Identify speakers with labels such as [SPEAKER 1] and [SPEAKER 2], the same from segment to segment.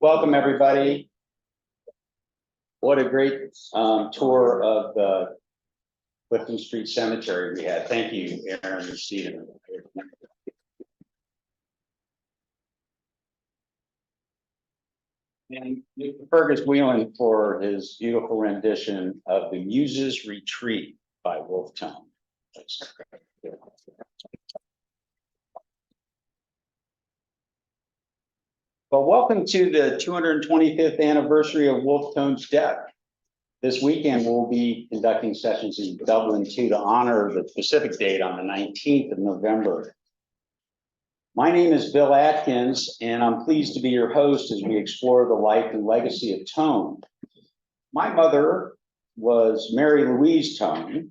[SPEAKER 1] Welcome, everybody. What a great tour of the Clifton Street Cemetery we had. Thank you, Aaron and Stephen. And Fergus Whelan for his beautiful rendition of The Muses Retreat by Wolfe Tone. Well, welcome to the 225th anniversary of Wolfe Tone's death. This weekend, we'll be conducting sessions in Dublin too to honor the specific date on the 19th of November. My name is Bill Atkins, and I'm pleased to be your host as we explore the life and legacy of Tone. My mother was Mary Louise Tone.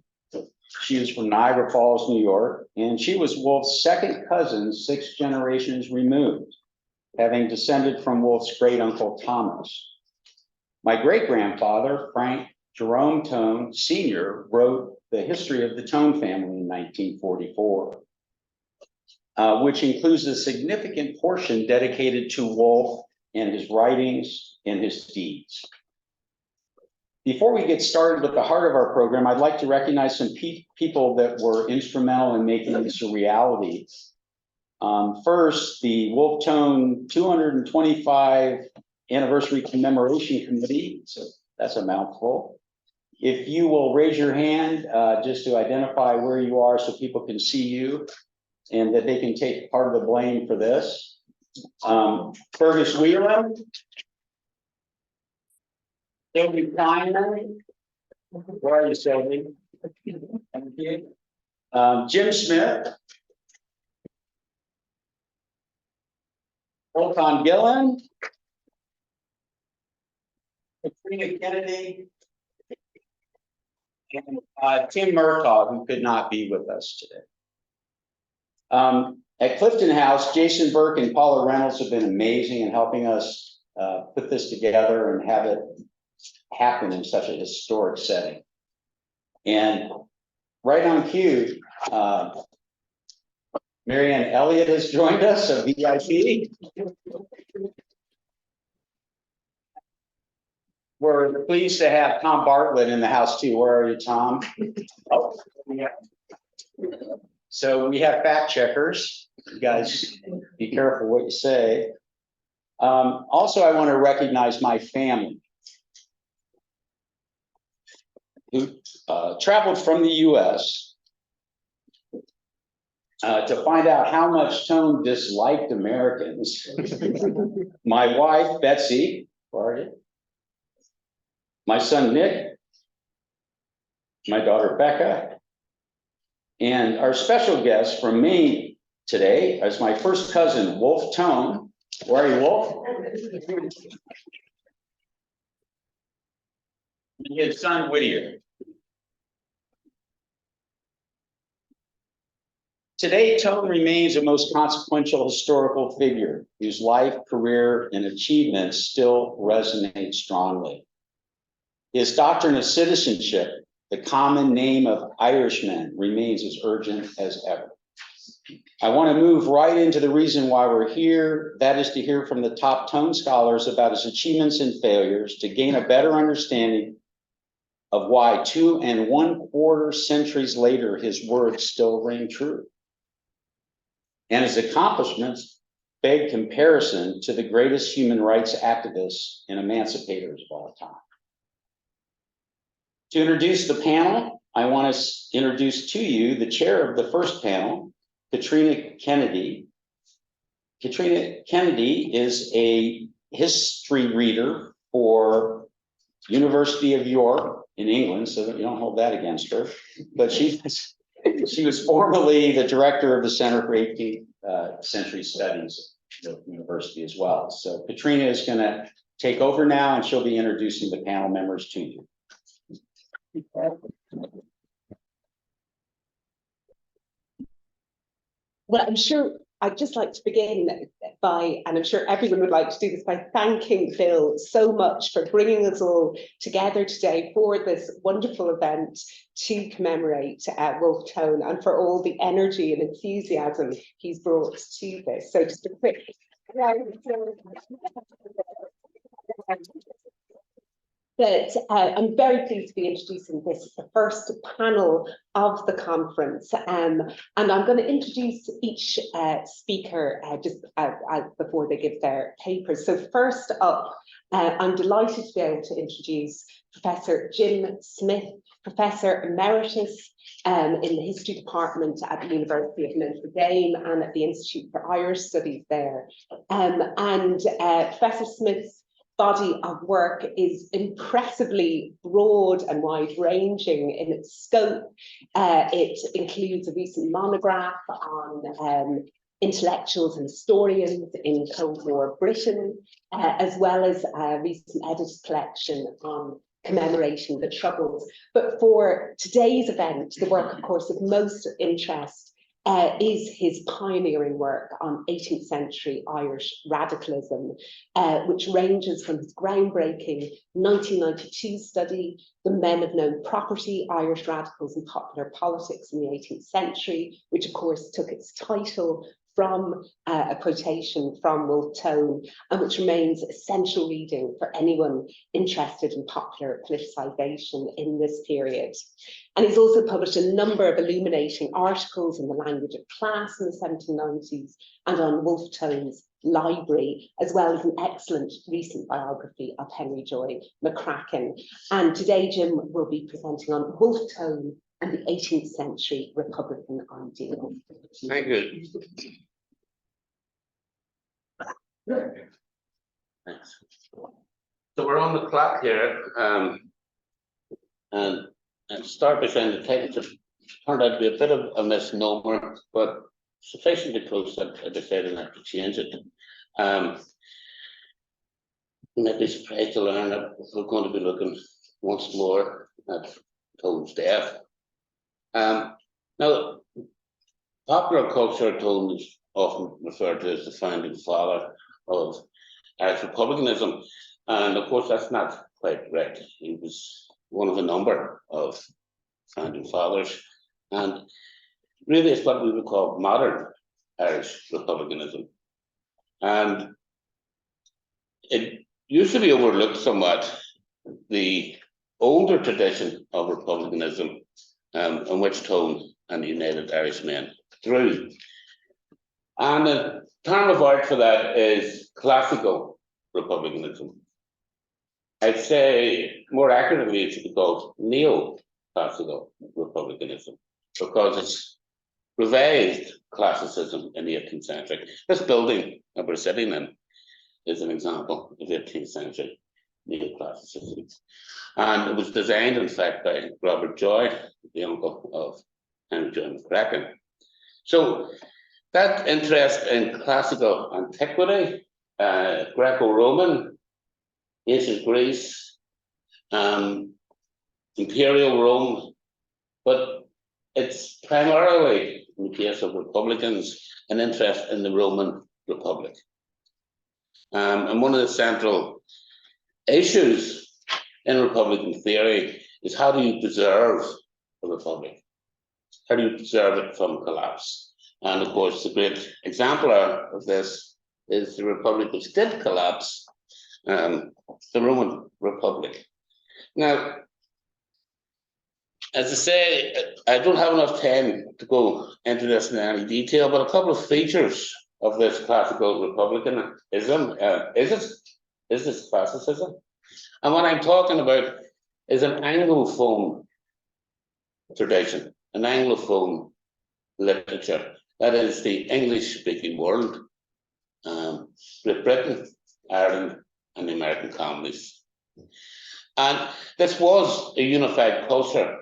[SPEAKER 1] She is from Niagara Falls, New York, and she was Wolfe's second cousin, 6 generations removed, having descended from Wolfe's great uncle Thomas. My great-grandfather, Frank Jerome Tone Sr., wrote the history of the Tone family in 1944. Which includes a significant portion dedicated to Wolfe and his writings and his deeds. Before we get started with the heart of our program, I'd like to recognize some people that were instrumental in making this a reality. First, the Wolfe Tone 225 Anniversary Commemoration Committee. So that's a mouthful. If you will raise your hand just to identify where you are so people can see you, and that they can take part of the blame for this. Fergus Whelan, Sylvie Kleinman, where are you, Sylvie? Thank you. Jim Smith, Wolfe Gillen, Katrina Kennedy, and Tim Murtaugh, who could not be with us today. At Clifton House, Jason Burke and Paula Reynolds have been amazing in helping us put this together and have it happen in such a historic setting. And right on cue, Marianne Elliott has joined us, a VIP. We're pleased to have Tom Bartlett in the house too. Where are you, Tom? Oh, yeah. So we have fact checkers. You guys be careful what you say. Also, I want to recognize my family who traveled from the US to find out how much Tone disliked Americans. My wife, Betsy, where are you? My son, Nick, my daughter, Becca, and our special guest from Maine today is my first cousin, Wolfe Tone. Where are you, Wolfe? And his son, Whittier. Today, Tone remains a most consequential historical figure whose life, career, and achievements still resonate strongly. His doctrine of citizenship, the common name of Irishmen, remains as urgent as ever. I want to move right into the reason why we're here. That is to hear from the top Tone scholars about his achievements and failures to gain a better understanding of why 2 1/4 centuries later, his words still ring true. And his accomplishments beg comparison to the greatest human rights activists and emancipators of all time. To introduce the panel, I want to introduce to you the chair of the first panel, Katrina Kennedy. Katrina Kennedy is a history reader for University of York in England, so that you don't hold that against her. But she was formerly the director of the Center for 18th Century Studies at the university as well. So Katrina is going to take over now, and she'll be introducing the panel members to you.
[SPEAKER 2] Well, I'm sure I'd just like to begin by, and I'm sure everyone would like to do this, by thanking Phil so much for bringing us all together today for this wonderful event to commemorate Wolfe Tone, and for all the energy and enthusiasm he's brought to this. So just a quick... But I'm very pleased to be introducing this, the first panel of the conference. And I'm going to introduce each speaker just before they give their papers. So first up, I'm delighted to be able to introduce Professor Jim Smith, Professor Emeritus in the History Department at the University of Notre Dame and at the Institute for Irish Studies there. Professor Smith's body of work is impressively broad and wide-ranging in its scope. It includes a recent monograph on intellectuals and historians in Cold War Britain, as well as a recent edited collection on Commemoration, the Troubles. But for today's event, the work, of course, of most interest is his pioneering work on 18th century Irish radicalism, which ranges from his groundbreaking 1992 study, The Men of No Property, Irish Radicals and Popular Politics in the 18th Century, which of course took its title from a quotation from Wolfe Tone, and which remains essential reading for anyone interested in popular politicization in this period. And he's also published a number of illuminating articles in the language of class in the 1790s and on Wolfe Tone's library, as well as an excellent recent biography of Henry Joy McCracken. And today, Jim will be presenting on Wolfe Tone and the 18th century Republican ideal.
[SPEAKER 3] Thank you. Thanks. So we're on the clock here, and start by saying the title turned out to be a bit of a misnomer, but sufficiently close that I decided not to change it. You might be surprised to learn that we're going to be looking once more at Tone's death. Now, popular culture, Tone is often referred to as the founding father of Irish republicanism, and of course that's not quite correct. He was one of a number of founding fathers, and really it's what we would call modern Irish republicanism. And it used to be overlooked somewhat, the older tradition of republicanism, in which Tone and the United Irishmen through. And the term of art for that is classical republicanism. I'd say more accurately it should be called neo-classical republicanism, because it's revised classicism in the 18th century. This building that we're sitting in is an example of 18th century neoclassicism. And it was designed, in fact, by Robert Joy, the uncle of Henry Joy McCracken. So that interest in classical antiquity, Greco-Roman, ancient Greece, imperial Rome, but it's primarily, in the case of Republicans, an interest in the Roman Republic. And one of the central issues in Republican theory is, how do you preserve a republic? How do you preserve it from collapse? And of course, the great exemplar of this is the republic which did collapse, the Roman Republic. Now, as I say, I don't have enough time to go into this in any detail, but a couple of features of this classical republicanism. Is this classicism? And what I'm talking about is an Anglophone tradition, an Anglophone literature. That is the English-speaking world, Great Britain, Ireland, and the American colonies. And this was a unified culture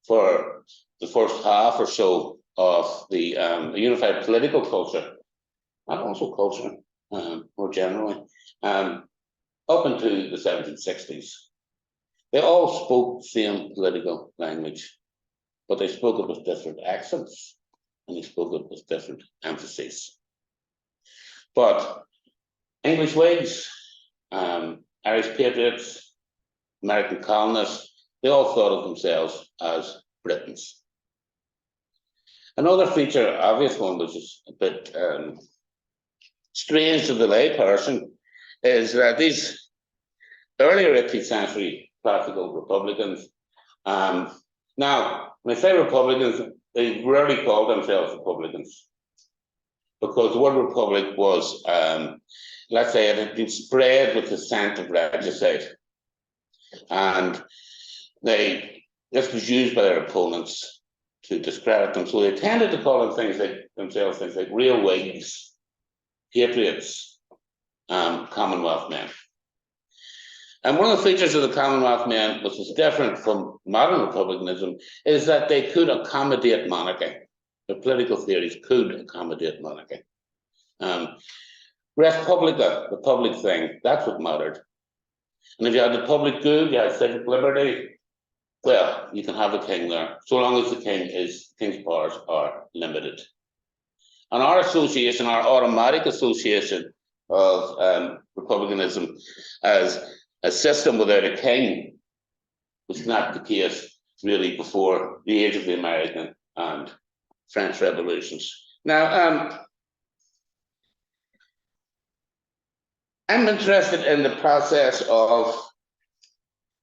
[SPEAKER 3] for the first half or so of the unified political culture, and also culture more generally, up into the 1760s. They all spoke the same political language, but they spoke it with different accents. and he spoke it with different emphases. But English Whigs, Irish patriots, American colonists, they all thought of themselves as Britons. Another feature, obvious one, which is a bit strange to the lay person, is that these earlier 18th century classical Republicans, now, when I say Republicans, they rarely called themselves Republicans, because the word Republic was, let's say, it had been spread with the scent of regicide, and this was used by their opponents to discredit them. So they tended to call themselves things like real Whigs, patriots, Commonwealth men. And one of the features of the Commonwealth men, which is different from modern republicanism, is that they could accommodate monarchy. Their political theories could accommodate monarchy. Respublica, the public thing, that's what mattered. And if you had the public good, you had civic liberty, well, you can have a king there, so long as the king's powers are limited. And our association, our automatic association of republicanism as a system without a king was not the case really before the age of the American and French revolutions. Now, I'm interested in the process of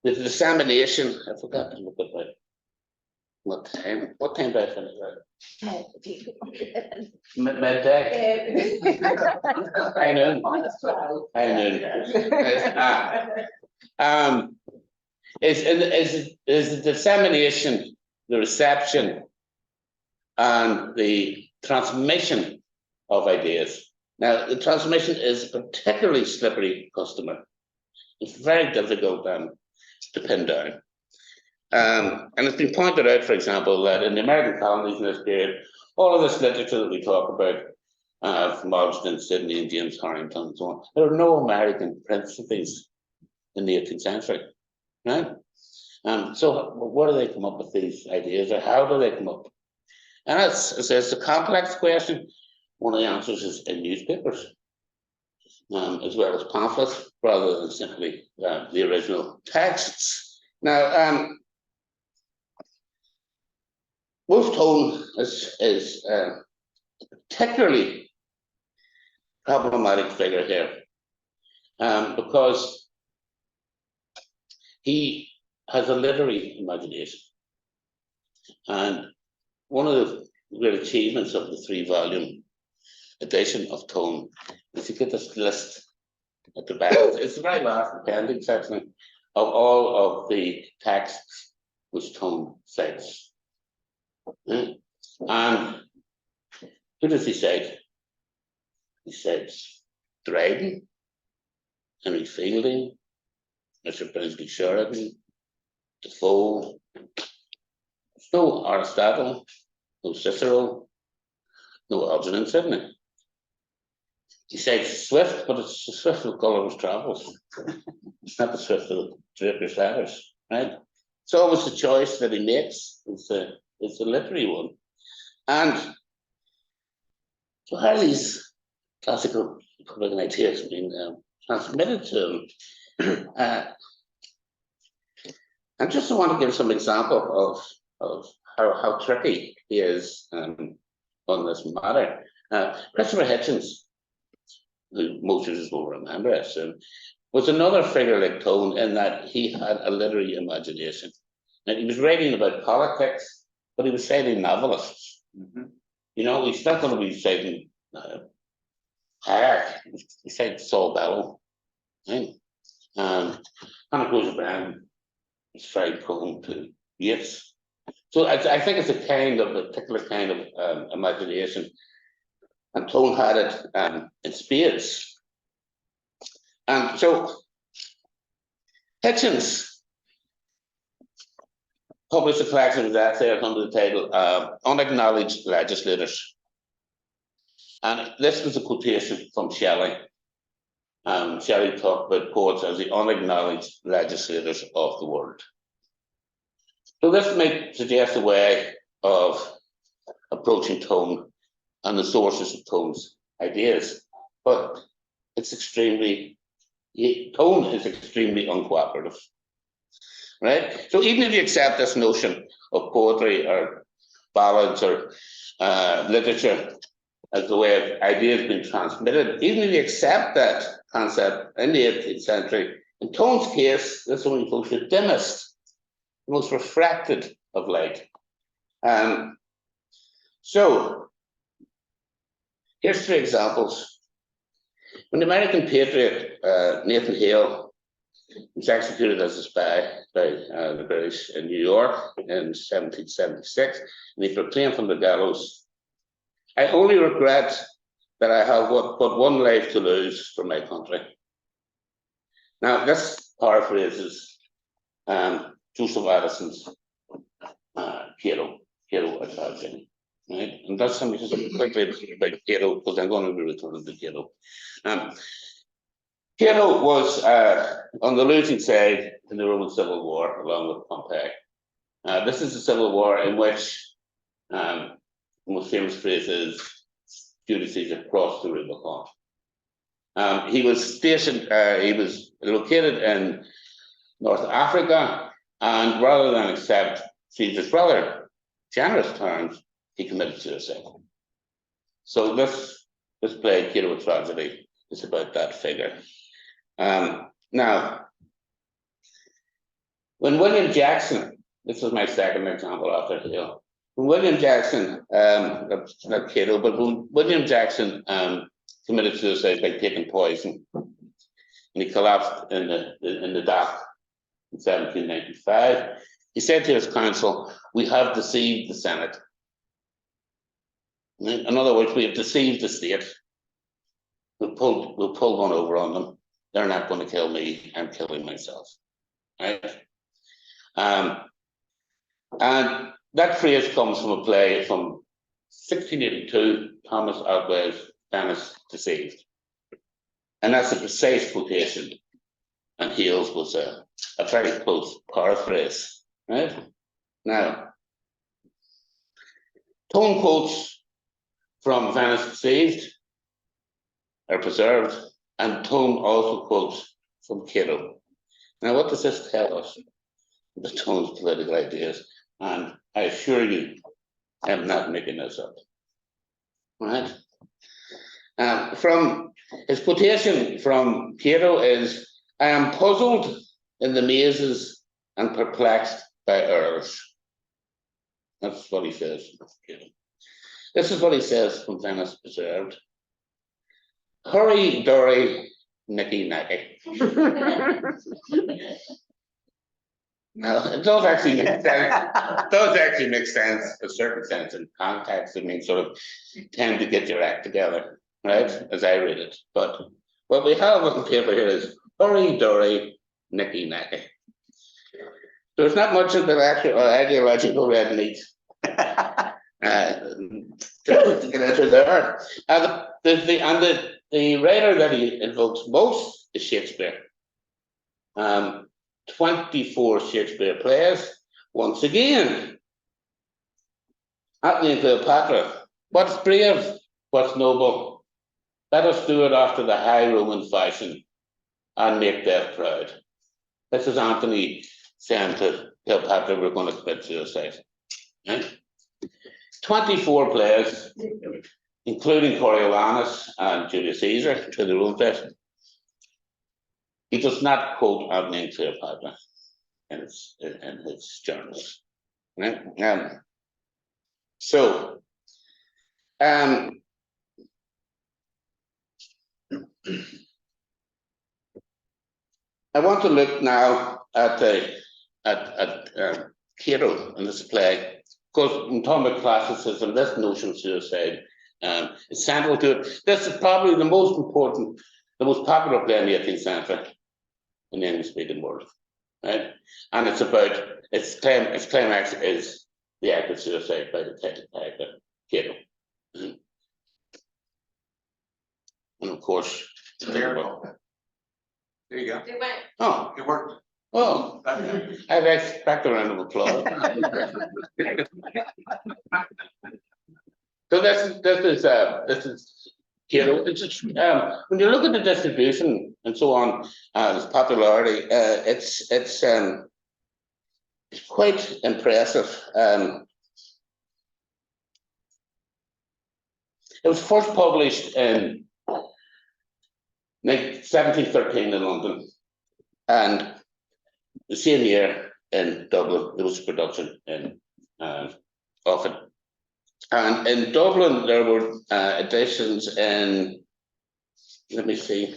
[SPEAKER 3] the dissemination. I forgot to look at what time did I finish that? Midday. I know. Is the dissemination, the reception, and the transmission of ideas. Now, the transmission is a particularly slippery customer. It's very difficult to pin down. And it's been pointed out, for example, that in the American colonies in this period, all of this literature that we talk about, from Austin, Sydney, and James Harrington, and so on, there are no American prints of these in the 18th century, right? So where do they come up with these ideas, or how do they come up? And it's a complex question. One of the answers is in newspapers, as well as pamphlets, rather than simply the original texts. Now, Wolfe Tone is a particularly problematic figure here, because he has a literary imagination. And one of the great achievements of the 3-volume edition of Tone is to get this list at the back. It's the very last appendix, actually, of all of the texts which Tone cites. And who does he cite? He cites Dryden, Henry Fielding, Mr. Brinsley Sheridan, Defoe. There's no Aristotle, no Cicero, no Algernon Sidney. He cites Swift, but it's the Swift of Gulliver's Travels. It's not the Swift of Draper's Letters, right? It's always the choice that he makes. It's a literary one. And so how are these classical Republican ideas being transmitted to him? And just want to give some example of how tricky he is on this matter. Christopher Hitchens, who most of us will remember, I assume, was another figure like Tone in that he had a literary imagination. And he was writing about politics, but he was citing novelists. Mm-hmm. You know, he's not going to be citing Hayek. He cited Saul Bellow. Right? And it goes around. It's very prone to Yeats. So I think it's a particular kind of imagination. And Tone had it in spades. And so Hitchens published a collection of essays under the title Unacknowledged Legislators. And this was a quotation from Shelley. Shelley talked about poets as the unacknowledged legislators of the world. So this might suggest a way of approaching Tone and the sources of Tone's ideas. But it's Tone is extremely uncooperative, right? So even if you accept this notion of poetry or ballads or literature as the way of ideas being transmitted, even if you accept that concept in the 18th century, in Tone's case, this only folks the dimmest, the most refracted of light. So here's 3 examples. When the American patriot Nathan Hale was executed as a spy by the British in New York in 1776, and he proclaimed from the gallows, "I only regret that I have but one life to lose for my country." Now, this paraphrases Joseph Addison's Cato at tragedy, right? And that's something just quickly about Cato, because I'm going to be returning to Cato. Cato was on the losing side in the Roman Civil War, along with Pompey. This is a civil war in which the most famous phrase is Julius Caesar crossed the Rubicon. He was stationed, he was located in North Africa, and rather than accept Caesar's rather generous terms, he committed suicide. So this play, Cato at Tragedy, is about that figure. Now, when William Jackson, this is my second example after Hale, when William Jackson, not Cato, but when William Jackson committed suicide by taking poison, and he collapsed in the dock in 1795, he said to his council, "We have deceived the Senate." In other words, we have deceived the state. We'll pull one over on them. They're not going to kill me. I'm killing myself. Right? And that phrase comes from a play from 1682, Thomas Otway's Venice Deceived. And that's a precise quotation. And Hale's was a very close paraphrase. Right? Now, Tone quotes from Venice Deceived are preserved, and Tone also quotes from Cato. Now, what does this tell us? The Tone's political ideas, and I assure you, I'm not making this up. Right? From his quotation from Cato is, "I am puzzled in the mazes and perplexed by errors." That's what he says. This is what he says from Venice Preserved. "Hurry, dory, nicky nacky." Now, it does actually make sense. It does actually make sense, a certain sense in context. It means sort of tend to get your act together, right? As I read it. But what we have on paper here is hurry, dory, nicky nacky. There's not much of the actual ideological red meat to get into there. The writer that he invokes most is Shakespeare. 24 Shakespeare plays. Once again, Antony and Cleopatra. What's brave? What's noble? Let us do it after the high Roman fashion and make death proud. This is Antony saying to Cleopatra, "We're going to commit suicide." Right? 24 plays, including Coriolanus and Julius Caesar, to the Roman fashion. He does not quote Antony and Cleopatra in his journals. Right? I want to look now at Cato in this play, because in talking about classicism, this notion of suicide is central to it. This is probably the most important, the most popular play in the 18th century in the English-speaking world, right? And it's about its climax is the act of suicide by the title character Cato, and of course,
[SPEAKER 4] There you go.
[SPEAKER 5] It went.
[SPEAKER 3] oh,
[SPEAKER 4] It worked.
[SPEAKER 3] oh, I'd expect a round of applause. So this is Cato. When you look at the distribution and so on, its popularity, it's quite impressive. It was first published in 1713 in London, and the same year in Dublin there was a production in of it. And in Dublin there were editions in, let me see,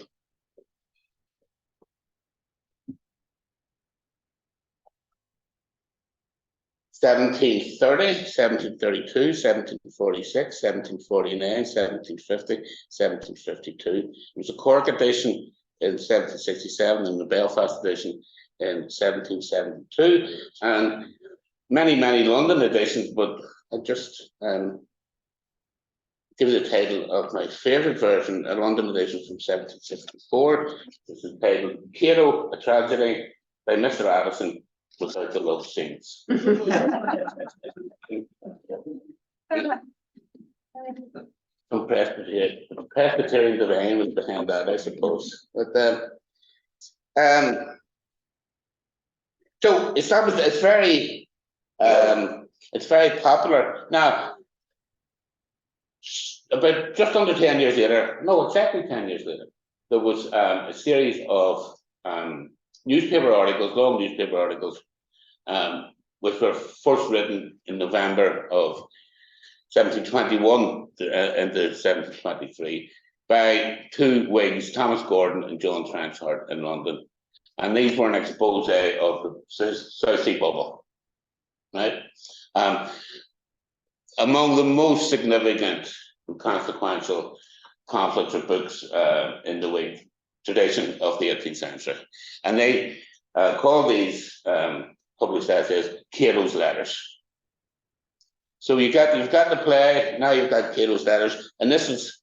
[SPEAKER 3] 1730, 1732, 1746, 1749, 1750, 1752. There was a Cork edition in 1767 and the Belfast edition in 1772, and many London editions, but I just give you the title of my favourite version, a London edition from 1764. This is titled Cato, a Tragedy by Mr. Addison, without the love scenes. Some Presbyterian divine was behind that, I suppose. But so it's very popular now. About just under 10 years later, no, exactly 10 years later, there was a series of newspaper articles, long newspaper articles, which were first written in November of 1721 into 1723 by two Whigs, Thomas Gordon and John Trenchard in London. And these were an expose of the South Sea bubble, right? Among the most significant and consequential conflicts or books in the Whig tradition of the 18th century. And they call these published essays Cato's Letters. So you've got the play, now you've got Cato's Letters, and this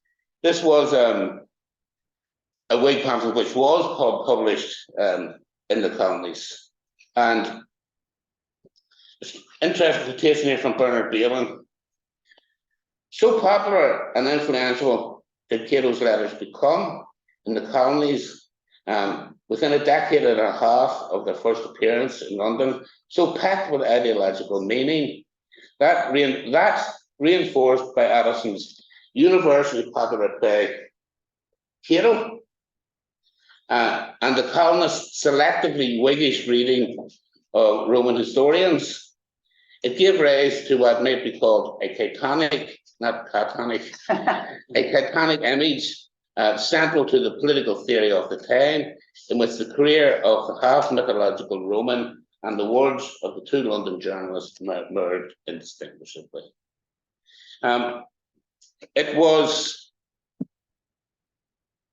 [SPEAKER 3] was a Whig pamphlet which was published in the colonies. And it's interesting quotation here from Bernard Bailyn. So popular and influential did Cato's Letters become in the colonies, within a decade and a half of their first appearance in London, so packed with ideological meaning, that reinforced by Addison's universally popular play, Cato, and the colonists' selectively Whiggish reading of Roman historians, it gave rise to what might be called a Catonic, not Platonic, a Catonic image central to the political theory of the time, in which the career of the half-mythological Roman and the words of the two London journalists merged indistinguishably. It was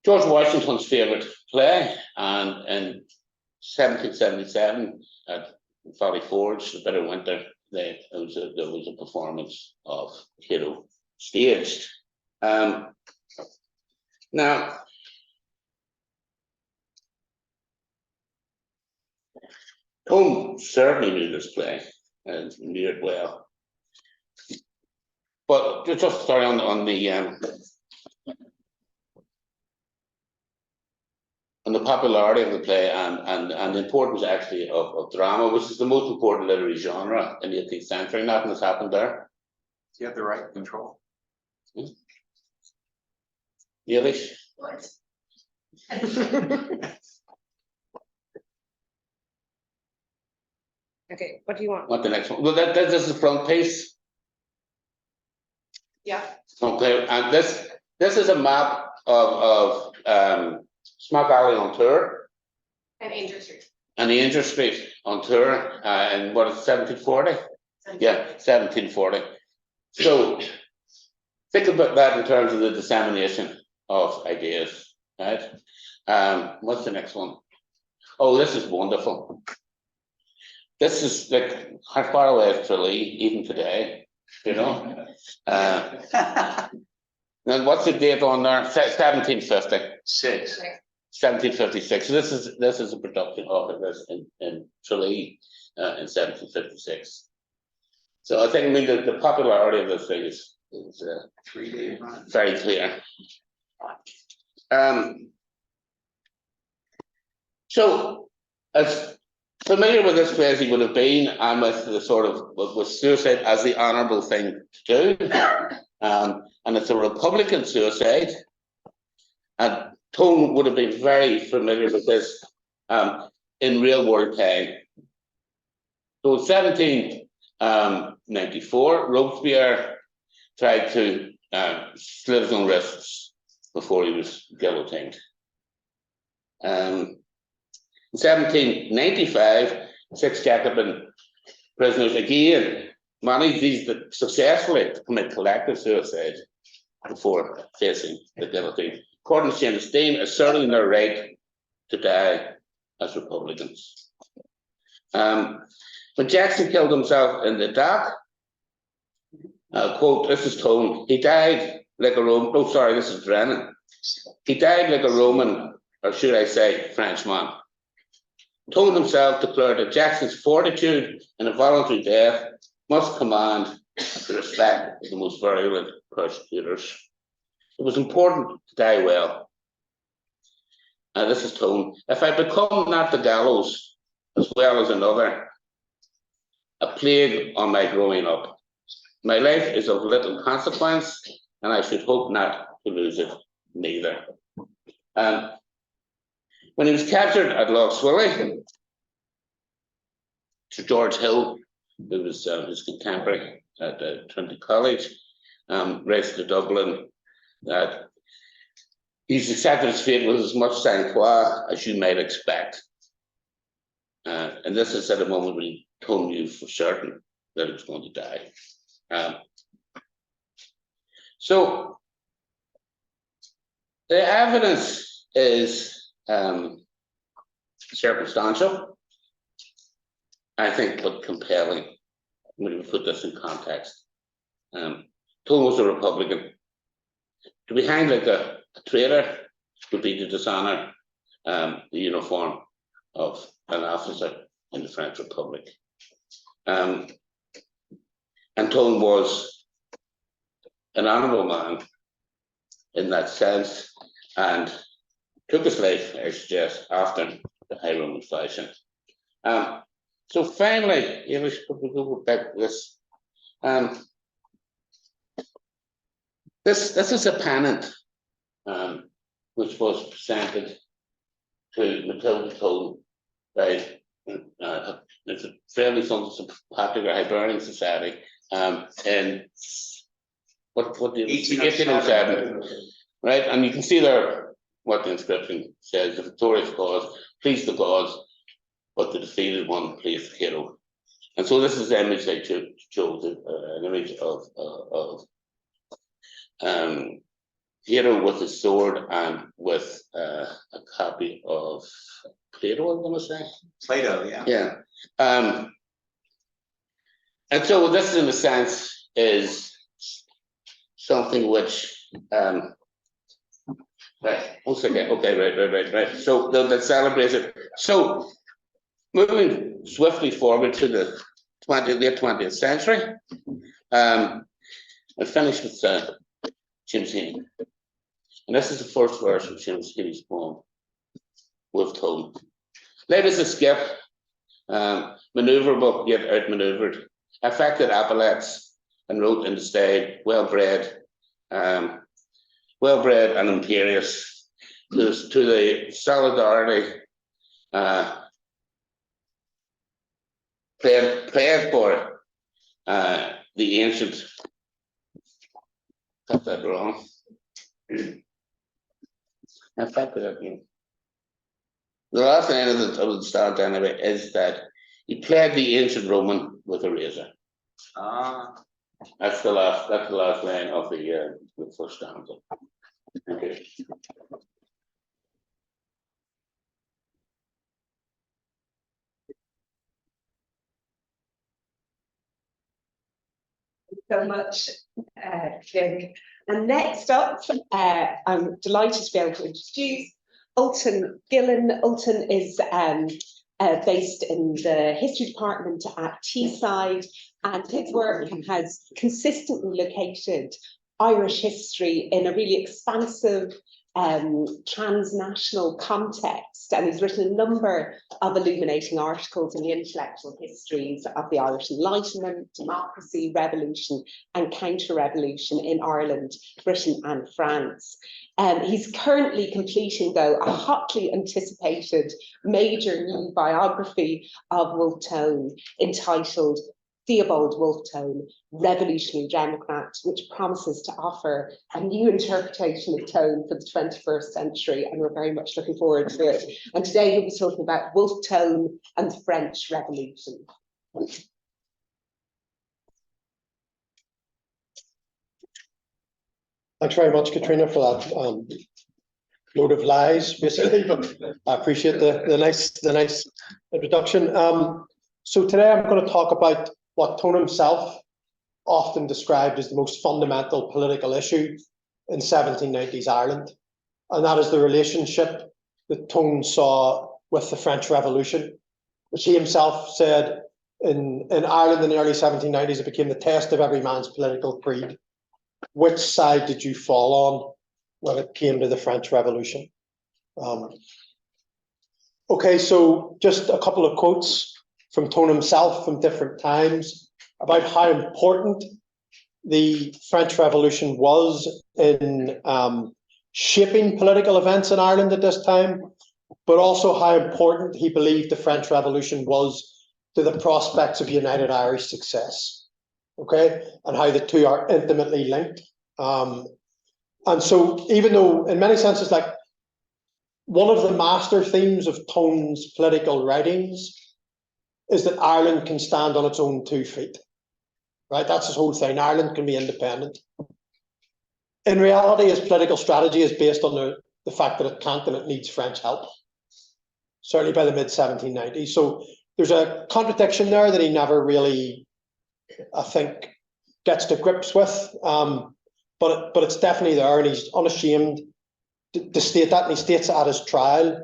[SPEAKER 3] George Washington's favourite play, and in 1777 at Valley Forge, the Bitter Winter, there was a performance of Cato staged. Now, Tone certainly knew this play and knew it well. But just a story on the popularity of the play and the importance actually of drama, which is the most important literary genre in the 18th century. Nothing has happened there.
[SPEAKER 4] You have the right control.
[SPEAKER 3] Yiddish.
[SPEAKER 2] Okay, what do you want?
[SPEAKER 3] What the next one? Well, this is the front piece.
[SPEAKER 2] Yeah.
[SPEAKER 3] Okay, and this is a map of Smock Alley on Tour.
[SPEAKER 2] And Angel Street.
[SPEAKER 3] And the Angel Street on Tour in what is 1740? Yeah, 1740. So think about that in terms of the dissemination of ideas, right? What's the next one? Oh, this is wonderful. This is like how far away is Tralee even today, you know? And what's the date on there? 1756. 1756. So this is a production of this in Tralee in 1756. So I think the popularity of this thing is is
[SPEAKER 4] 3-day run.
[SPEAKER 3] very clear. So, as familiar with this place he would have been, and with the sort of with suicide as the honourable thing to do, and it's a Republican suicide, and Tone would have been very familiar with this in real world time. So in 1794, Robespierre tried to slit his own wrists before he was guillotined. In 1795, 6 Jacobin prisoners again managed successfully to commit collective suicide before facing the guillotine. According to Sinn Féin, asserting their right to die as Republicans. When Jackson killed himself in the dock, quote, this is Tone, he died like a Roman, oh sorry, this is Drennan. He died like a Roman, or should I say, Frenchman. Tone himself declared that Jackson's fortitude in a voluntary death must command the respect of the most virulent persecutors. It was important to die well. This is Tone. If I become not the gallows, as well as another, a plague on my growing up, my life is of little consequence, and I should hope not to lose it neither. When he was captured at Lough Swilly, Sir George Hill, who was his contemporary at Trinity College, raced to Dublin that he's accepted his fate with as much sang-froid as you might expect. And this is at a moment when he told you for certain that he was going to die. So the evidence is circumstantial, I think, but compelling when we put this in context. Tone was a Republican. To be hanged like a traitor would be to dishonour the uniform of an officer in the French Republic. And Tone was an honourable man in that sense, and took his life, I suggest, after the High Roman fashion. So finally, we go back to this. This is a pennant which was presented to Matilda Tone by it's a fairly popular Hibernian Society in what the 1807, right? And you can see there what the inscription says: the victorious cause please the gods, but the defeated one please the hero. And so this is the image I chose, an image of hero with his sword and with a copy of Plato, I'm going to say.
[SPEAKER 4] Plato, yeah.
[SPEAKER 3] Yeah. And so this, in a sense, is something which, right, one second, okay, right. So that celebrates it. So moving swiftly forward to the late 20th century, I finished with James Heaney. And this is the first verse of James Heaney's poem, Wolfe Tone. Light as a skiff, maneuverable yet outmaneuvered, affected epaulets and wrote in the style, well-bred and imperious, to the solidarity played for the ancient. Got that wrong. Affected again. The last line of the start anyway is that he played the ancient Roman with a razor. That's the last line of the first stanza. Okay.
[SPEAKER 2] So much, Jim. And next up, I'm delighted to be able to introduce Ulton Gillen. Ulton is based in the history department at Teesside, and his work has consistently located Irish history in a really expansive transnational context, and he's written a number of illuminating articles in the intellectual histories of the Irish Enlightenment, democracy, revolution and counter-revolution in Ireland, Britain and France. He's currently completing, though, a hotly anticipated major new biography of Wolfe Tone entitled Theobald Wolfe Tone, Revolutionary Democrat, which promises to offer a new interpretation of Tone for the 21st century, and we're very much looking forward to it. And today he'll be talking about Wolfe Tone and the French Revolution.
[SPEAKER 5] Thanks very much, Katrina, for that load of lies, basically, but I appreciate the nice introduction. So today I'm going to talk about what Tone himself often described as the most fundamental political issue in 1790s Ireland, and that is the relationship that Tone saw with the French Revolution, which he himself said in Ireland in the early 1790s, it became the test of every man's political creed. Which side did you fall on when it came to the French Revolution? Okay, so just a couple of quotes from Tone himself from different times about how important the French Revolution was in shaping political events in Ireland at this time, but also how important he believed the French Revolution was to the prospects of United Irish success. Okay, and how the two are intimately linked. And so even though in many senses, like one of the master themes of Tone's political writings is that Ireland can stand on its own 2 feet, right? That's his whole thing. Ireland can be independent. In reality, his political strategy is based on the fact that it can't and it needs French help, certainly by the mid-1790s. So there's a contradiction there that he never really, I think, gets to grips with, but it's definitely there, and he's unashamed to state that, and he states it at his trial,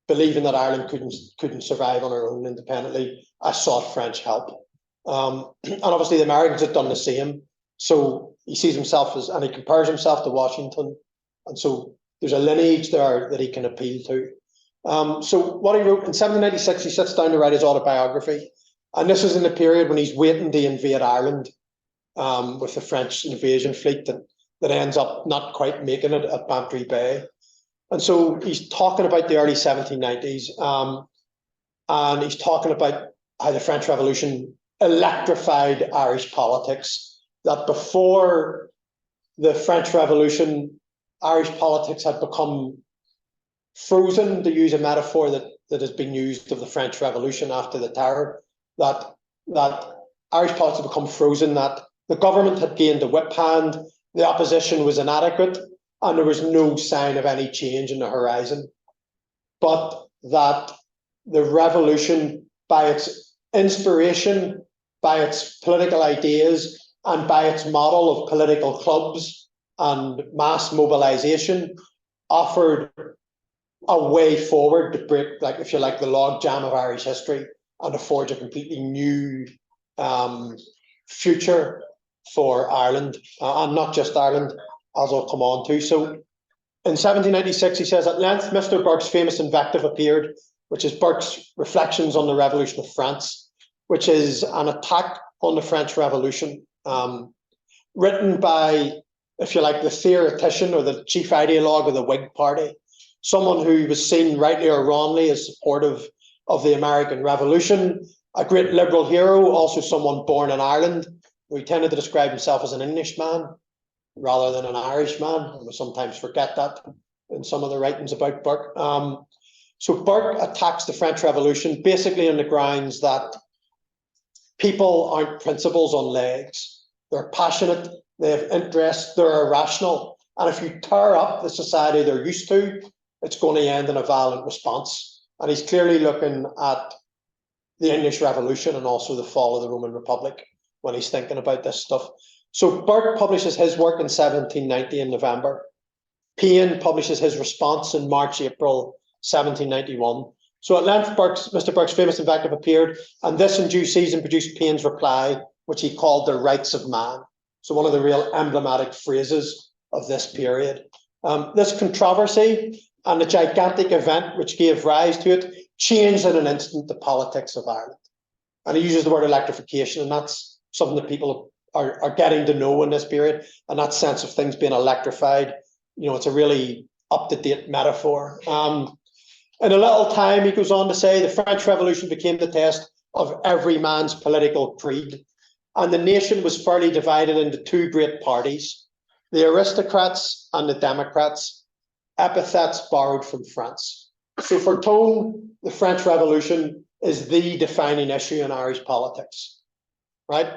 [SPEAKER 5] believing that Ireland couldn't survive on her own independently. I sought French help, and obviously the Americans had done the same. So he sees himself as, and he compares himself to Washington, and so there's a lineage there that he can appeal to. So what he wrote in 1796, he sits down to write his autobiography. And this is in the period when he's waiting to invade Ireland with the French invasion fleet that ends up not quite making it at Bantry Bay. And so he's talking about the early 1790s, and he's talking about how the French Revolution electrified Irish politics, that before the French Revolution, Irish politics had become frozen, to use a metaphor that has been used of the French Revolution after the Terror. That Irish politics had become frozen, that the government had gained a whip hand, the opposition was inadequate, and there was no sign of any change in the horizon. But that the revolution, by its inspiration, by its political ideas, and by its model of political clubs and mass mobilization, offered a way forward to break, like, if you like, the logjam of Irish history and to forge a completely new future for Ireland, and not just Ireland, as I'll come on to. So in 1796, he says, at length, Mr. Burke's famous invective appeared, which is Burke's Reflections on the Revolution of France, which is an attack on the French Revolution, written by, if you like, the theoretician or the chief ideologue of the Whig Party, someone who was seen rightly or wrongly as supportive of the American Revolution, a great liberal hero, also someone born in Ireland. He tended to describe himself as an Englishman rather than an Irishman, and we sometimes forget that in some of the writings about Burke. So Burke attacks the French Revolution basically on the grounds that people aren't principles on legs. They're passionate, they have interests, they're irrational, and if you tear up the society they're used to, it's going to end in a violent response. And he's clearly looking at the English Revolution and also the fall of the Roman Republic when he's thinking about this stuff. So Burke publishes his work in 1790 in November. Payne publishes his response in March, April 1791. So at length, Mr. Burke's famous invective appeared, and this in due season produced Paine's reply, which he called the rights of man. So one of the real emblematic phrases of this period. This controversy and the gigantic event which gave rise to it changed in an instant the politics of Ireland. And he uses the word electrification, and that's something that people are getting to know in this period, and that sense of things being electrified. You know, it's a really up-to-date metaphor. In a little time, he goes on to say, the French Revolution became the test of every man's political creed, and the nation was fairly divided into two great parties, the aristocrats and the democrats, epithets borrowed from France. So for Tone, the French Revolution is the defining issue in Irish politics, right?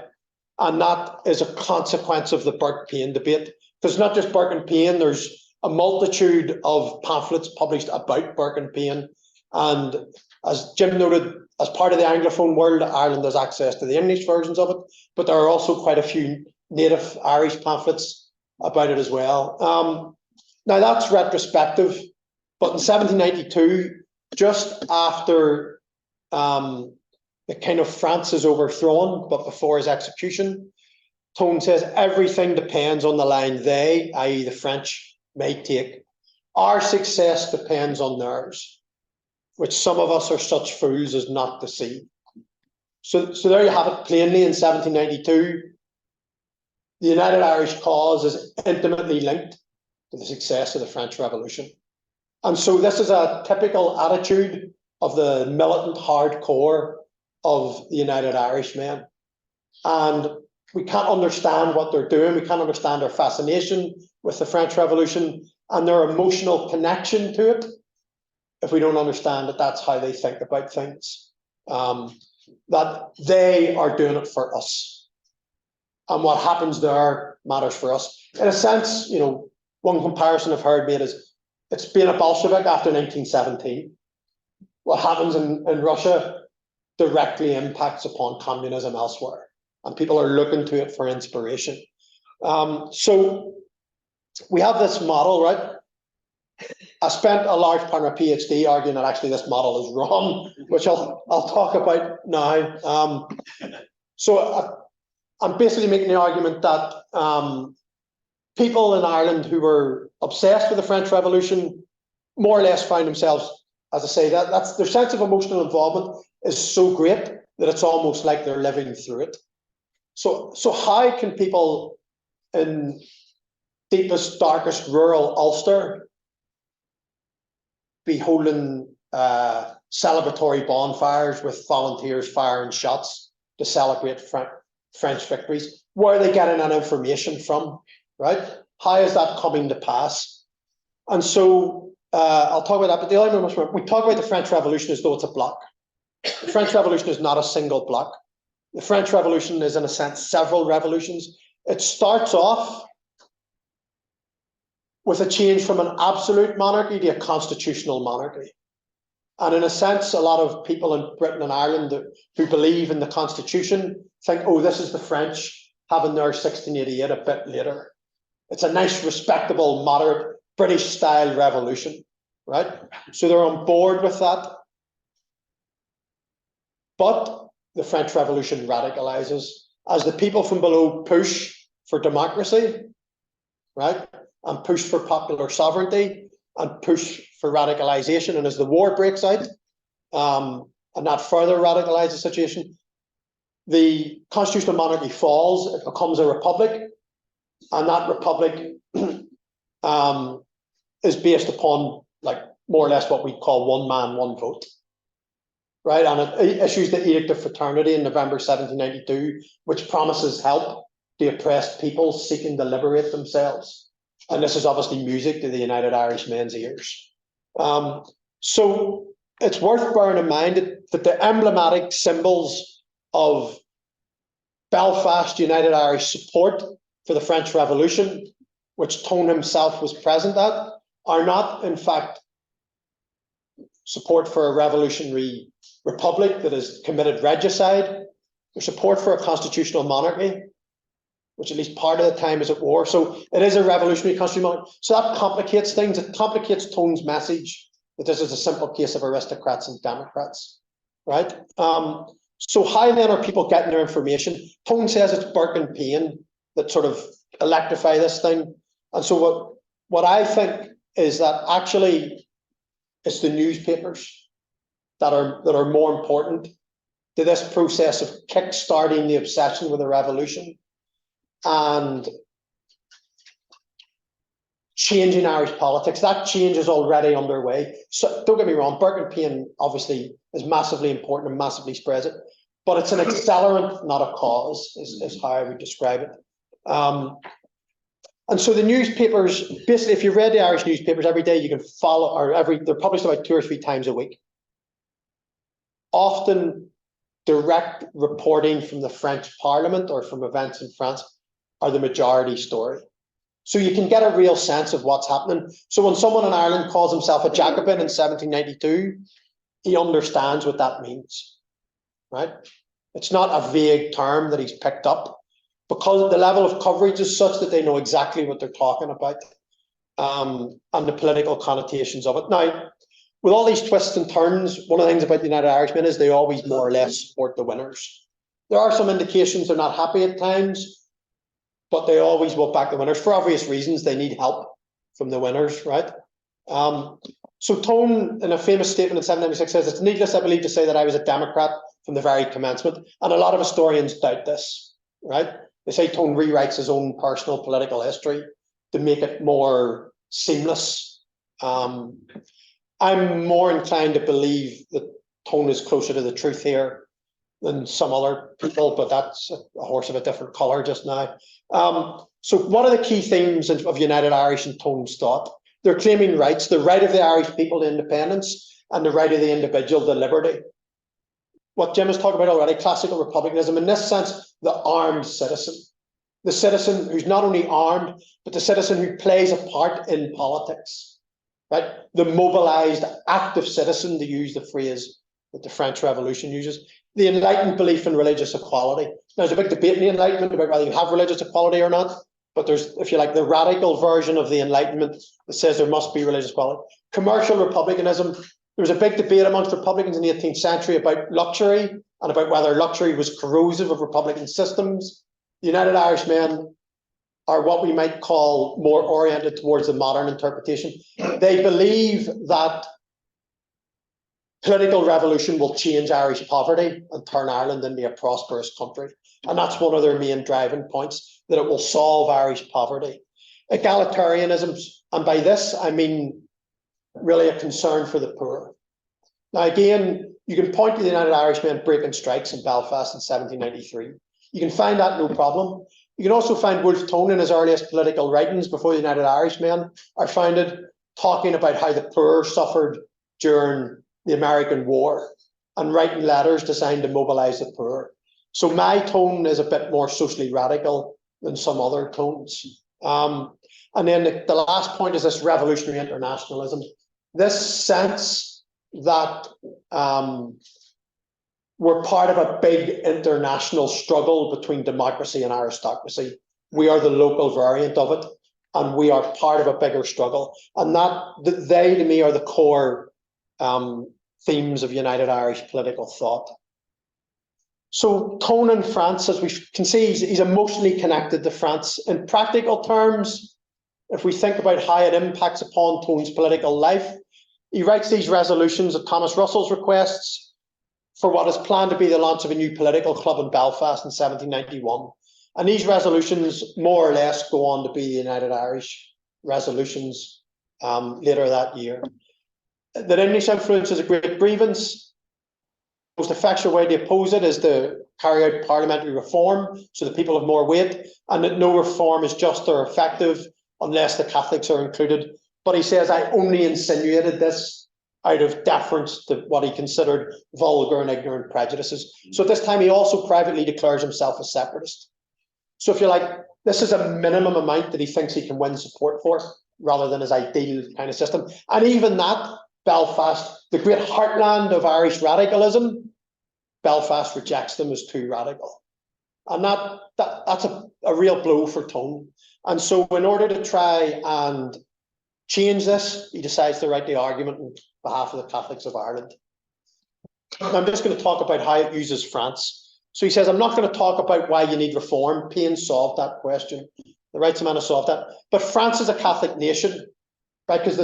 [SPEAKER 5] And that is a consequence of the Burke-Paine debate, because not just Burke and Paine, there's a multitude of pamphlets published about Burke and Paine. And as Jim noted, as part of the Anglophone world, Ireland has access to the English versions of it, but there are also quite a few native Irish pamphlets about it as well. Now that's retrospective, but in 1792, just after the King of France is overthrown, but before his execution, Tone says everything depends on the line they, i.e. the French, may take. Our success depends on theirs, which some of us are such fools as not to see. So there you have it plainly in 1792. The United Irish cause is intimately linked to the success of the French Revolution. And so this is a typical attitude of the militant hardcore of the United Irishmen. And we can't understand what they're doing. We can't understand their fascination with the French Revolution and their emotional connection to it if we don't understand that that's how they think about things. That they are doing it for us. And what happens there matters for us. In a sense, you know, one comparison I've heard made is it's being a Bolshevik after 1917. What happens in Russia directly impacts upon communism elsewhere, and people are looking to it for inspiration. So we have this model, right? I spent a large part of my PhD arguing that actually this model is wrong, which I'll talk about now. I'm basically making the argument that people in Ireland who were obsessed with the French Revolution more or less find themselves, as I say, that's their sense of emotional involvement is so great that it's almost like they're living through it. So how can people in deepest, darkest rural Ulster be holding celebratory bonfires with volunteers firing shots to celebrate French victories? Where are they getting that information from, right? How is that coming to pass? And so I'll talk about that, but the other one, we talk about the French Revolution as though it's a block. The French Revolution is not a single block. The French Revolution is, in a sense, several revolutions. It starts off with a change from an absolute monarchy to a constitutional monarchy. And in a sense, a lot of people in Britain and Ireland who believe in the Constitution think, oh, this is the French having their 1688 a bit later. It's a nice, respectable, moderate, British-style revolution, right? So they're on board with that. But the French Revolution radicalizes as the people from below push for democracy, right? And push for popular sovereignty and push for radicalization. And as the war breaks out, and that further radicalizes the situation, the constitutional monarchy falls, it becomes a republic, and that republic is based upon, like, more or less what we call one man, one vote. Right, and it issues the Edict of Fraternity in November 1792, which promises help to oppressed people seeking to liberate themselves. And this is obviously music to the United Irishmen's ears. So it's worth bearing in mind that the emblematic symbols of Belfast United Irish support for the French Revolution, which Tone himself was present at, are not, in fact, support for a revolutionary republic that has committed regicide, or support for a constitutional monarchy, which at least part of the time is at war. So it is a revolutionary constitutional monarchy. So that complicates things. It complicates Tone's message that this is a simple case of aristocrats and democrats, right? So how then are people getting their information? Tone says it's Burke and Payne that sort of electrify this thing. And so what I think is that actually it's the newspapers that are more important to this process of kick-starting the obsession with the revolution and changing Irish politics. That change is already underway. So don't get me wrong, Burke and Payne obviously is massively important and massively spreads it, but it's an accelerant, not a cause, is how I would describe it. And so the newspapers, basically, if you read the Irish newspapers every day, you can follow, or they're published about 2 or 3 times a week. Often direct reporting from the French Parliament or from events in France are the majority story. So you can get a real sense of what's happening. So when someone in Ireland calls himself a Jacobin in 1792, he understands what that means, right? It's not a vague term that he's picked up, because the level of coverage is such that they know exactly what they're talking about, and the political connotations of it. Now, with all these twists and turns, one of the things about the United Irishmen is they always more or less support the winners. There are some indications they're not happy at times, but they always will back the winners for obvious reasons. They need help from the winners, right? So Tone, in a famous statement in 1796, says, "It's needless, I believe, to say that I was a Democrat from the very commencement." And a lot of historians doubt this, right? They say Tone rewrites his own personal political history to make it more seamless. I'm more inclined to believe that Tone is closer to the truth here than some other people, but that's a horse of a different colour just now. So what are the key themes of United Irish and Tone's thought? They're claiming rights, the right of the Irish people to independence and the right of the individual to liberty. What Jim has talked about already, classical republicanism, in this sense, the armed citizen. The citizen who's not only armed, but the citizen who plays a part in politics, right? The mobilized, active citizen, to use the phrase that the French Revolution uses. The enlightened belief in religious equality. Now, there's a big debate in the Enlightenment about whether you have religious equality or not, but there's, if you like, the radical version of the Enlightenment that says there must be religious equality. Commercial republicanism. There was a big debate amongst Republicans in the 18th century about luxury and about whether luxury was corrosive of Republican systems. The United Irishmen are what we might call more oriented towards the modern interpretation. They believe that political revolution will change Irish poverty and turn Ireland into a prosperous country. And that's one of their main driving points, that it will solve Irish poverty. Egalitarianism, and by this I mean really a concern for the poor. Now again, you can point to the United Irishmen breaking strikes in Belfast in 1793. You can find that no problem. You can also find Wolfe Tone in his earliest political writings before the United Irishmen are founded, talking about how the poor suffered during the American War and writing letters designed to mobilize the poor. So my tone is a bit more socially radical than some other tones. And then the last point is this revolutionary internationalism. This sense that we're part of a big international struggle between democracy and aristocracy. We are the local variant of it, and we are part of a bigger struggle. And that they, to me, are the core themes of United Irish political thought. So Tone in France, as we can see, he's emotionally connected to France. In practical terms, if we think about how it impacts upon Tone's political life, he writes these resolutions at Thomas Russell's requests for what is planned to be the launch of a new political club in Belfast in 1791. And these resolutions more or less go on to be the United Irish resolutions later that year. That English influence is a great grievance. The most effectual way to oppose it is to carry out parliamentary reform so that people have more weight, and that no reform is just or effective unless the Catholics are included. But he says, I only insinuated this out of deference to what he considered vulgar and ignorant prejudices. So at this time, he also privately declares himself a separatist. So if you like, this is a minimum amount that he thinks he can win support for, rather than his ideal kind of system. And even that, Belfast, the great heartland of Irish radicalism, Belfast rejects them as too radical. And that's a real blow for Tone. And so in order to try and change this, he decides to write the argument on behalf of the Catholics of Ireland. And I'm just going to talk about how it uses France. So he says, I'm not going to talk about why you need reform. Paine solved that question. The Rights of Man has solved that. But France is a Catholic nation, right? Because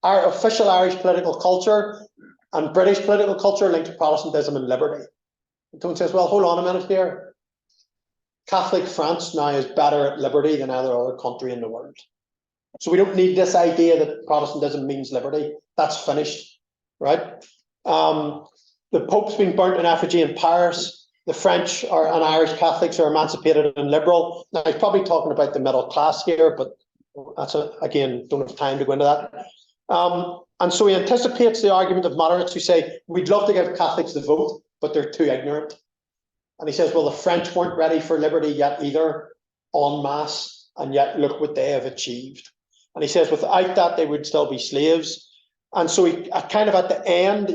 [SPEAKER 5] our official Irish political culture and British political culture are linked to Protestantism and liberty. And Tone says, well, hold on a minute here. Catholic France now is better at liberty than any other country in the world. So we don't need this idea that Protestantism means liberty. That's finished, right? The Pope's been burnt in effigy in Paris. The French and Irish Catholics are emancipated and liberal. Now, he's probably talking about the middle class here, but that's again, don't have time to go into that. And so he anticipates the argument of moderates who say, we'd love to give Catholics the vote, but they're too ignorant. And he says, well, the French weren't ready for liberty yet either, en masse, and yet look what they have achieved. And he says, without that, they would still be slaves. And so he kind of at the end,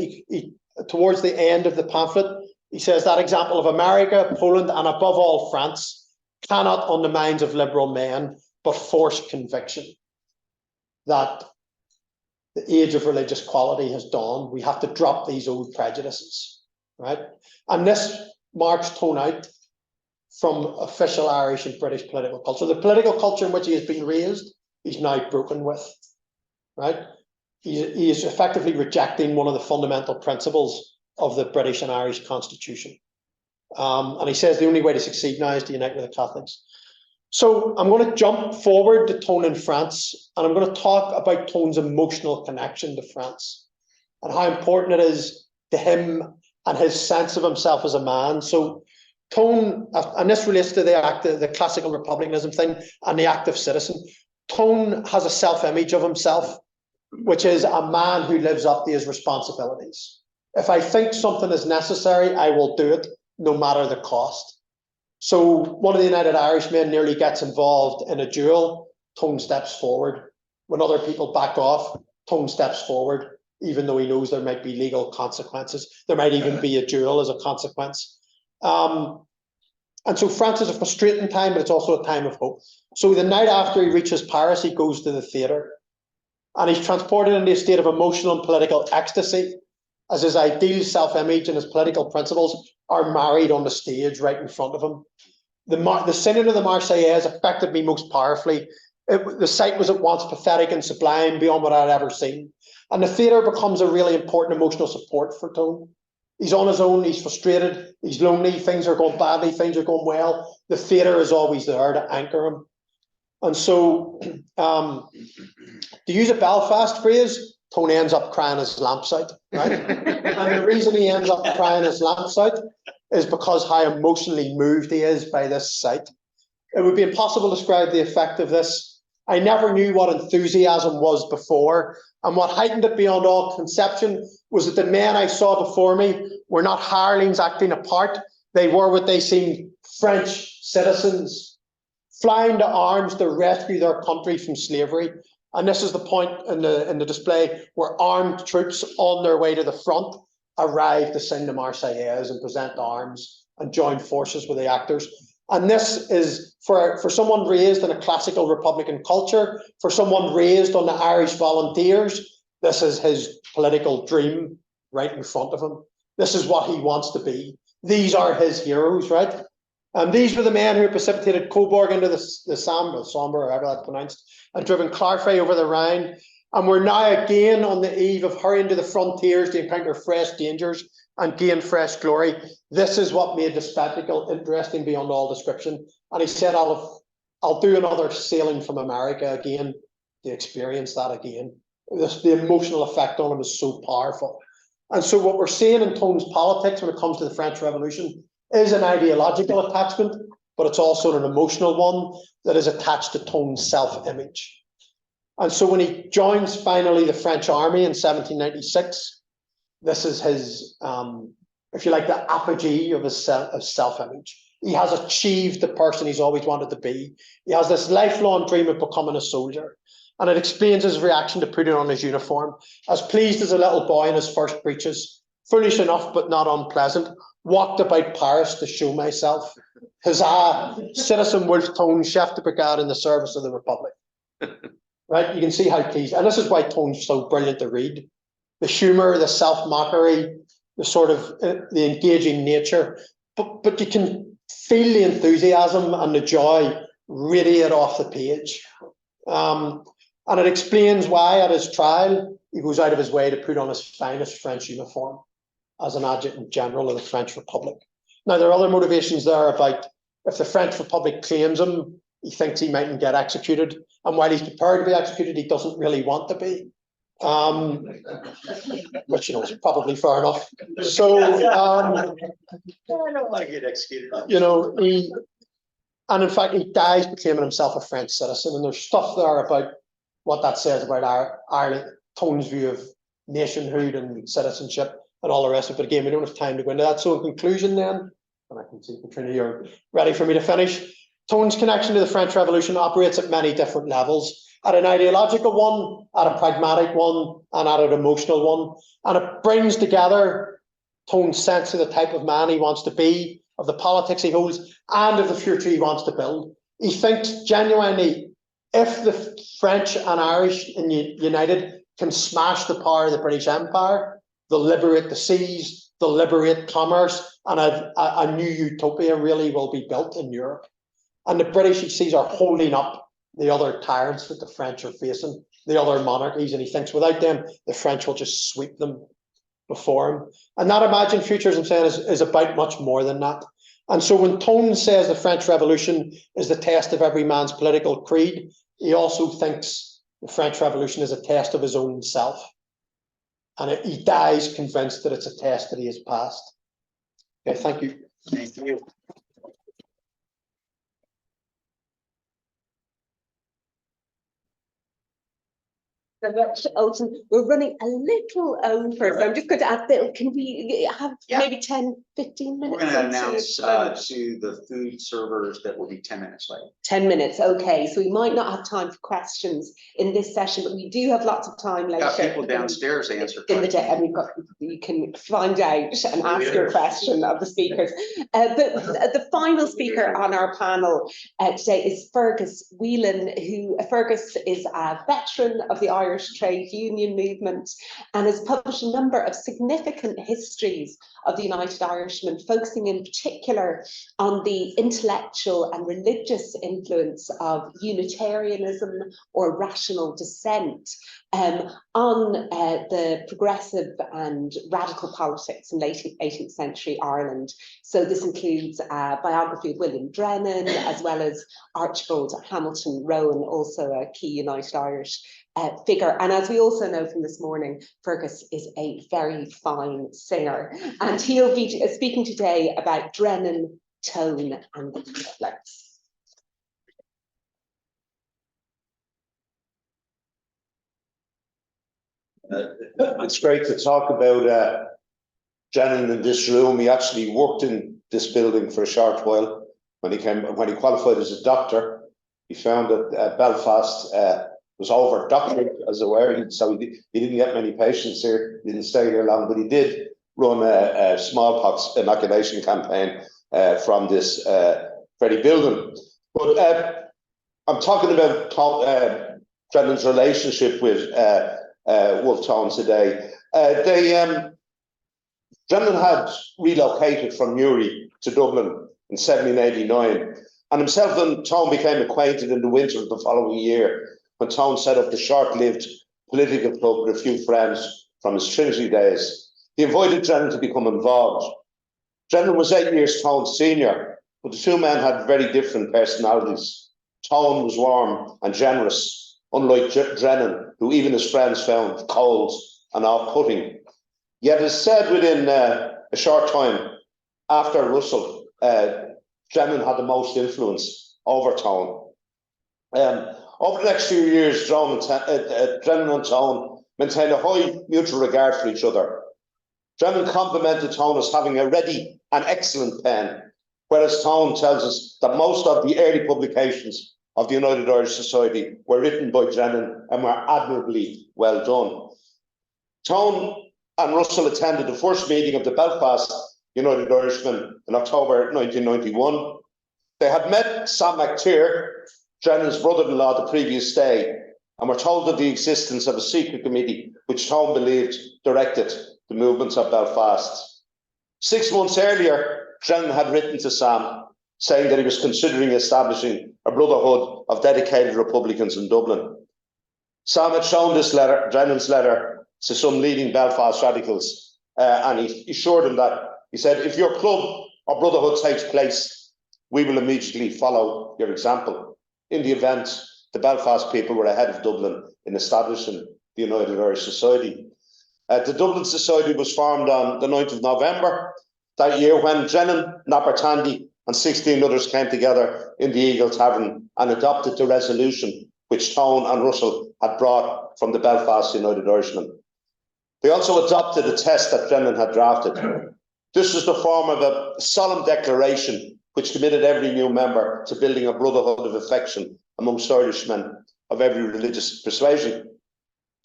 [SPEAKER 5] towards the end of the pamphlet, he says that example of America, Poland, and above all France, cannot on the minds of liberal men, but force conviction that the age of religious equality has dawned. We have to drop these old prejudices, right? And this marks Tone out from official Irish and British political culture. The political culture in which he has been raised, he's now broken with, right? He is effectively rejecting one of the fundamental principles of the British and Irish Constitution. And he says the only way to succeed now is to unite with the Catholics. So I'm going to jump forward to Tone in France, and I'm going to talk about Tone's emotional connection to France and how important it is to him and his sense of himself as a man. So Tone, and this relates to the classical republicanism thing and the active citizen. Tone has a self-image of himself, which is a man who lives up to his responsibilities. If I think something is necessary, I will do it, no matter the cost. So one of the United Irishmen nearly gets involved in a duel. Tone steps forward. When other people back off, Tone steps forward, even though he knows there might be legal consequences. There might even be a duel as a consequence. And so France is a frustrating time, but it's also a time of hope. So the night after he reaches Paris, he goes to the theatre. And he's transported into a state of emotional and political ecstasy, as his ideal self-image and his political principles are married on the stage right in front of him. The singing of the Marseillaise affected me most powerfully. The sight was at once pathetic and sublime beyond what I'd ever seen. And the theatre becomes a really important emotional support for Tone. He's on his own, he's frustrated, he's lonely, things are going badly, things are going well. The theatre is always there to anchor him. And so, to use a Belfast phrase, Tone ends up crying his lamps out, right? And the reason he ends up crying his lamps out is because how emotionally moved he is by this sight. It would be impossible to describe the effect of this. I never knew what enthusiasm was before, and what heightened it beyond all conception was that the men I saw before me were not hirelings acting a part. They were what they seemed French citizens, flying to arms to rescue their country from slavery. And this is the point in the display where armed troops on their way to the front arrive to sing the Marseillaise and present arms and join forces with the actors. And this is for someone raised in a classical Republican culture, for someone raised on the Irish Volunteers, this is his political dream right in front of him. This is what he wants to be. These are his heroes, right? These were the men who precipitated Coburg into the Sambre, or however that's pronounced, and driven Clarfey over the Rhine. And we're now again on the eve of hurrying to the frontiers to encounter fresh dangers and gain fresh glory. This is what made the spectacle interesting beyond all description. And he said, I'll do another sailing from America again to experience that again. The emotional effect on him is so powerful. And so what we're seeing in Tone's politics when it comes to the French Revolution is an ideological attachment, but it's also an emotional one that is attached to Tone's self-image. And so when he joins finally the French army in 1796, this is his, if you like, the apogee of his self-image. He has achieved the person he's always wanted to be. He has this lifelong dream of becoming a soldier. And it explains his reaction to putting on his uniform. As pleased as a little boy in his first breeches, foolish enough but not unpleasant, walked about Paris to show myself. Huzzah, citizen Wolfe Tone, chef de brigade in the service of the Republic. right? You can see how pleased, and this is why Tone's so brilliant to read. The humour, the self-mockery, the sort of the engaging nature, but you can feel the enthusiasm and the joy radiate off the page. And it explains why at his trial, he goes out of his way to put on his finest French uniform as an adjutant general of the French Republic. Now, there are other motivations there about if the French Republic claims him, he thinks he mightn't get executed. And while he's prepared to be executed, he doesn't really want to be. Which, you know, is probably fair enough. So,
[SPEAKER 1] I don't want to get executed.
[SPEAKER 5] you know, and in fact, he dies proclaiming himself a French citizen. And there's stuff there about what that says about Ireland, Tone's view of nationhood and citizenship and all the rest of it. But again, we don't have time to go into that. So in conclusion then, and I can see Katrina, you're ready for me to finish. Tone's connection to the French Revolution operates at many different levels. At an ideological one, at a pragmatic one, and at an emotional one. And it brings together Tone's sense of the type of man he wants to be, of the politics he holds, and of the future he wants to build. He thinks genuinely, if the French and Irish united can smash the power of the British Empire, they'll liberate the seas, they'll liberate commerce, and a new utopia really will be built in Europe. And the British, he sees, are holding up the other tyrants that the French are facing, the other monarchies, and he thinks without them, the French will just sweep them before him. And that imagined future, as I'm saying, is about much more than that. And so when Tone says the French Revolution is the test of every man's political creed, he also thinks the French Revolution is a test of his own self. And he dies convinced that it's a test that he has passed. Okay, thank you.
[SPEAKER 1] Thank you.
[SPEAKER 2] Olsen, we're running a little over, so I'm just going to ask, can we have maybe 10, 15 minutes?
[SPEAKER 4] We're going to announce to the food servers that will be 10 minutes late.
[SPEAKER 2] 10 minutes, okay. So we might not have time for questions in this session, but we do have lots of time later.
[SPEAKER 4] Got people downstairs to answer
[SPEAKER 2] in the day,
[SPEAKER 4] questions.
[SPEAKER 2] and we've got, you can find out and ask your question of the speakers. The final speaker on our panel today is Fergus Whelan, who Fergus is a veteran of the Irish trade union movement and has published a number of significant histories of the United Irishmen, focusing in particular on the intellectual and religious influence of Unitarianism or rational dissent on the progressive and radical politics in late 18th century Ireland. So this includes a biography of William Drennan, as well as Archibald Hamilton Rowan, also a key United Irish figure. And as we also know from this morning, Fergus is a very fine singer, and he'll be speaking today about Drennan, Tone and the triplets.
[SPEAKER 6] It's great to talk about Drennan in this room. He actually worked in this building for a short while when he qualified as a doctor. He found that Belfast was over doctored, as it were, so he didn't get many patients here. He didn't stay here long, but he did run a smallpox inoculation campaign from this very building. But I'm talking about Drennan's relationship with Wolfe Tone today. Drennan had relocated from Newry to Dublin in 1789, and himself and Tone became acquainted in the winter of the following year, when Tone set up the short-lived political club with a few friends from his Trinity days. He invited Drennan to become involved. Drennan was 8 years Tone's senior, but the two men had very different personalities. Tone was warm and generous, unlike Drennan, who even his friends found cold and off-putting. Yet, as said, within a short time after Russell, Drennan had the most influence over Tone. Over the next few years, Drennan and Tone maintained a high mutual regard for each other. Drennan complimented Tone as having a ready and excellent pen, whereas Tone tells us that most of the early publications of the United Irish Society were written by Drennan and were admirably well done. Tone and Russell attended the first meeting of the Belfast United Irishmen in October 1991. They had met Sam McTeer, Drennan's brother-in-law, the previous day, and were told of the existence of a secret committee which Tone believed directed the movements of Belfast. 6 months earlier, Drennan had written to Sam saying that he was considering establishing a brotherhood of dedicated Republicans in Dublin. Sam had shown this letter, Drennan's letter, to some leading Belfast radicals, and he assured them that, he said, if your club or brotherhood takes place, we will immediately follow your example. In the event, the Belfast people were ahead of Dublin in establishing the United Irish Society. The Dublin Society was formed on the 9th of November that year, when Drennan, Napper Tandy and 16 others came together in the Eagle Tavern and adopted the resolution which Tone and Russell had brought from the Belfast United Irishmen. They also adopted a test that Drennan had drafted. This was the form of a solemn declaration which committed every new member to building a brotherhood of affection amongst Irishmen of every religious persuasion.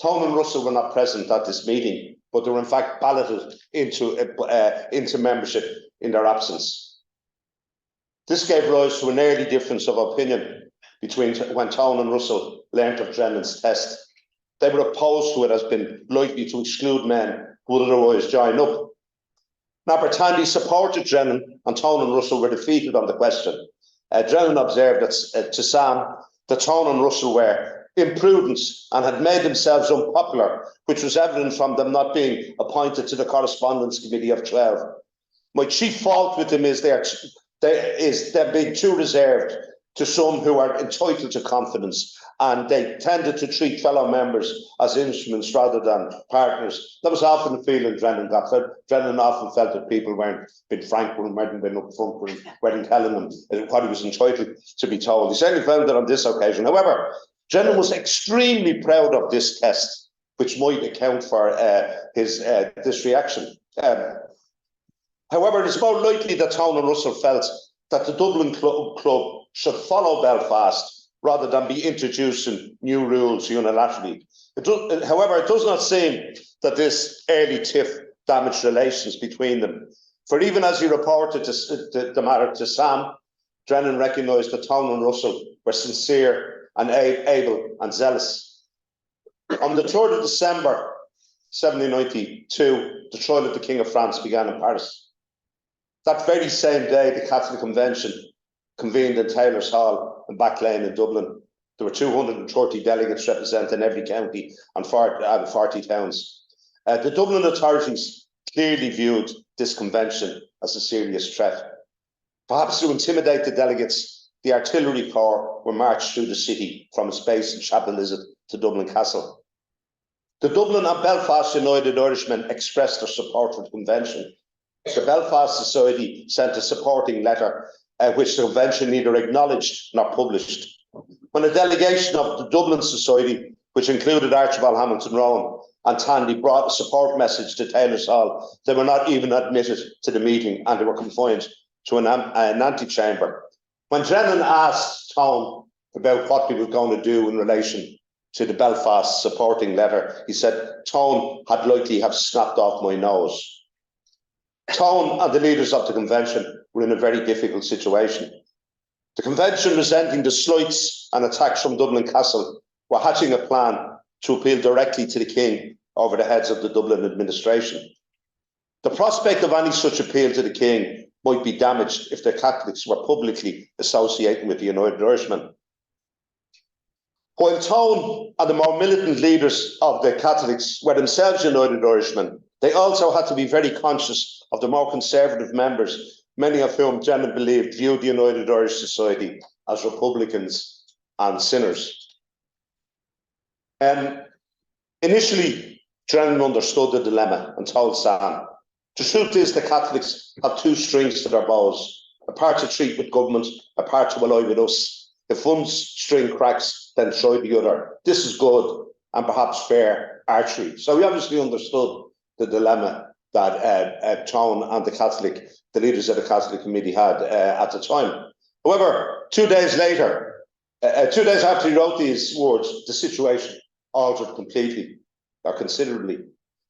[SPEAKER 6] Tone and Russell were not present at this meeting, but they were in fact balloted into membership in their absence. This gave rise to an early difference of opinion between when Tone and Russell learnt of Drennan's test. They were opposed to it as being likely to exclude men who would otherwise join up. Napper Tandy supported Drennan, and Tone and Russell were defeated on the question. Drennan observed to Sam that Tone and Russell were imprudent and had made themselves unpopular, which was evident from them not being appointed to the Correspondence Committee of 12. My chief fault with them is they're being too reserved to some who are entitled to confidence, and they tended to treat fellow members as instruments rather than partners. That was often the feeling Drennan got. Drennan often felt that people weren't being frank with him, weren't being upfront with him, weren't telling him what he was entitled to be told. He certainly found it on this occasion. However, Drennan was extremely proud of this test, which might account for this reaction. However, it is more likely that Tone and Russell felt that the Dublin club should follow Belfast rather than be introducing new rules unilaterally. However, it does not seem that this early tiff damaged relations between them. For even as he reported the matter to Sam, Drennan recognised that Tone and Russell were sincere and able and zealous. On the 3rd of December 1792, the trial of the King of France began in Paris. That very same day, the Catholic Convention convened in Taylor's Hall in Back Lane in Dublin. There were 230 delegates representing every county and 40 towns. The Dublin authorities clearly viewed this convention as a serious threat. Perhaps to intimidate the delegates, the artillery corps were marched through the city from its base in Chapelizod to Dublin Castle. The Dublin and Belfast United Irishmen expressed their support for the convention. The Belfast Society sent a supporting letter, which the convention neither acknowledged nor published. When a delegation of the Dublin Society, which included Archibald Hamilton Rowan and Tandy, brought a support message to Taylor's Hall, they were not even admitted to the meeting, and they were confined to an antechamber. When Drennan asked Tone about what he was going to do in relation to the Belfast supporting letter, he said, Tone had likely have snapped off my nose. Tone and the leaders of the convention were in a very difficult situation. The convention, resenting the slights and attacks from Dublin Castle, were hatching a plan to appeal directly to the king over the heads of the Dublin administration. The prospect of any such appeal to the king might be damaged if the Catholics were publicly associating with the United Irishmen. While Tone and the more militant leaders of the Catholics were themselves United Irishmen, they also had to be very conscious of the more conservative members, many of whom Drennan believed viewed the United Irish Society as Republicans and sinners. Initially, Drennan understood the dilemma and told Sam, the truth is the Catholics have two strings to their bows, a part to treat with government, a part to ally with us. If one string cracks, then try the other. This is good and perhaps fair archery. So he obviously understood the dilemma that Tone and the leaders of the Catholic Committee had at the time. However, 2 days later, 2 days after he wrote these words, the situation altered completely or considerably.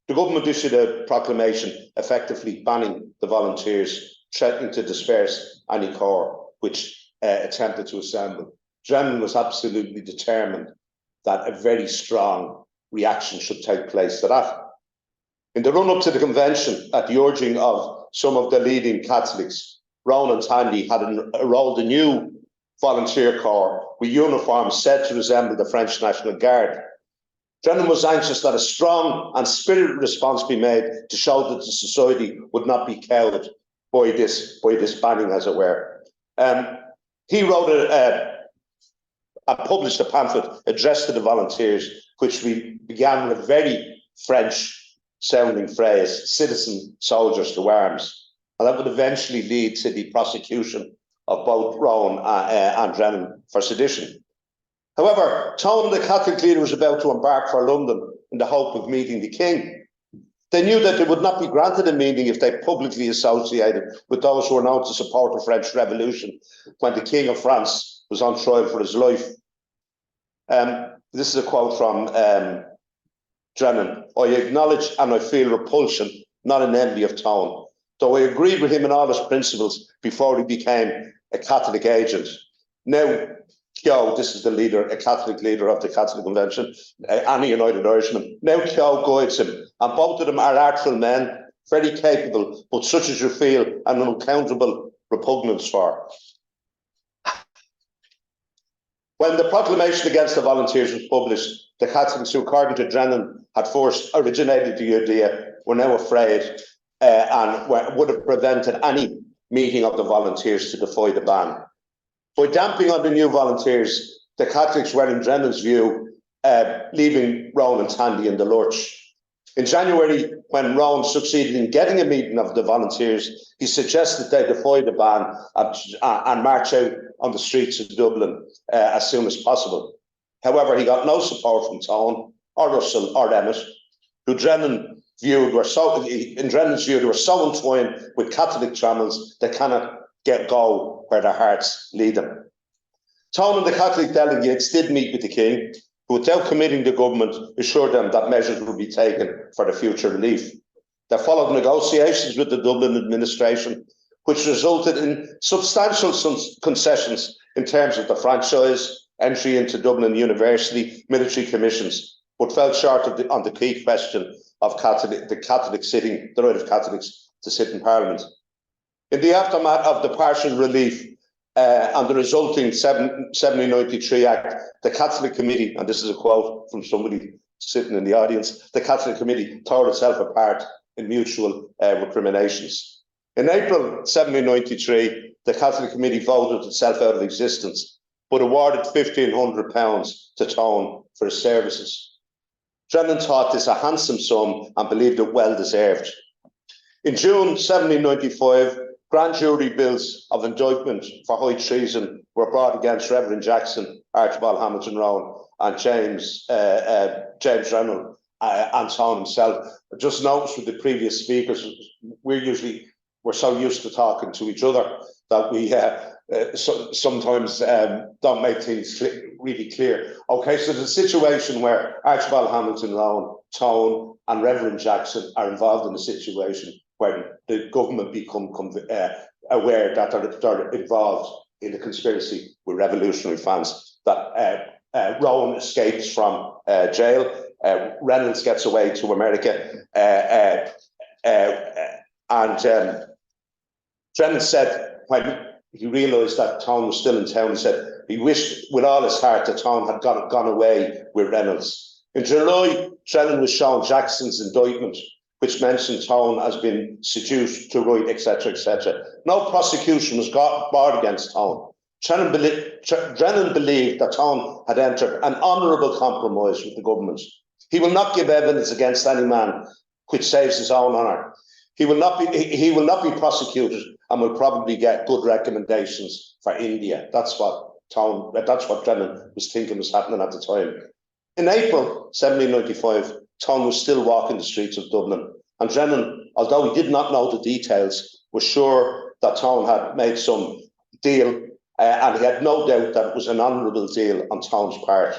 [SPEAKER 6] The government issued a proclamation effectively banning the volunteers, threatening to disperse any corps which attempted to assemble. Drennan was absolutely determined that a very strong reaction should take place to that. In the run-up to the convention, at the urging of some of the leading Catholics, Rowan and Tandy had enrolled a new volunteer corps with uniforms said to resemble the French National Guard. Drennan was anxious that a strong and spirited response be made to show that the society would not be cowed by this banning, as it were. He wrote and published a pamphlet addressed to the volunteers, which began with a very French-sounding phrase, "Citizen soldiers to arms." And that would eventually lead to the prosecution of both Rowan and Drennan for sedition. However, Tone, the Catholic leader, was about to embark for London in the hope of meeting the king. They knew that they would not be granted a meeting if they publicly associated with those who were known to support the French Revolution when the King of France was on trial for his life. This is a quote from Drennan. "I acknowledge and I feel repulsion, not an envy of Tone, though I agreed with him in all his principles before he became a Catholic agent. Now, Keogh," this is the leader, a Catholic leader of the Catholic Convention, any United Irishman, "now Keogh guides him, and both of them are artful men, very capable, but such as you feel an unaccountable repugnance for." When the proclamation against the volunteers was published, the Catholics who, according to Drennan, had first originated the idea were now afraid and would have prevented any meeting of the volunteers to defy the ban. By damping on the new volunteers, the Catholics were, in Drennan's view, leaving Rowan and Tandy in the lurch. In January, when Rowan succeeded in getting a meeting of the volunteers, he suggested they defy the ban and march out on the streets of Dublin as soon as possible. However, he got no support from Tone or Russell or Emmett, who in Drennan's view, they were so entwined with Catholic trammels they cannot go where their hearts lead them. Tone and the Catholic delegates did meet with the king, who, without committing the government, assured them that measures would be taken for the future relief. There followed negotiations with the Dublin administration, which resulted in substantial concessions in terms of the franchise, entry into Dublin University, military commissions, but fell short on the key question of the right of Catholics to sit in Parliament. In the aftermath of the partial relief and the resulting 1793 Act, the Catholic Committee, and this is a quote from somebody sitting in the audience, the Catholic Committee tore itself apart in mutual recriminations. In April 1793, the Catholic Committee voted itself out of existence, but awarded £1,500 to Tone for his services. Drennan thought this a handsome sum and believed it well deserved. In June 1795, grand jury bills of indictment for high treason were brought against Reverend Jackson, Archibald Hamilton Rowan, and James Drennan and Tone himself. Just noticed with the previous speakers, we're so used to talking to each other that we sometimes don't make things really clear. Okay, so the situation where Archibald Hamilton Rowan, Tone, and Reverend Jackson are involved in a situation where the government become aware that they're involved in a conspiracy with revolutionary fans, that Rowan escapes from jail, Reynolds gets away to America, and Drennan said, when he realised that Tone was still in town, he said he wished with all his heart that Tone had gone away with Reynolds. In July, Drennan was shown Jackson's indictment, which mentioned Tone as being seduced to write, etc., etc. No prosecution was brought against Tone. Drennan believed that Tone had entered an honourable compromise with the government. He will not give evidence against any man which saves his own honour. He will not be prosecuted and will probably get good recommendations for India. That's what Drennan was thinking was happening at the time. In April 1795, Tone was still walking the streets of Dublin, and Drennan, although he did not know the details, was sure that Tone had made some deal, and he had no doubt that it was an honourable deal on Tone's part.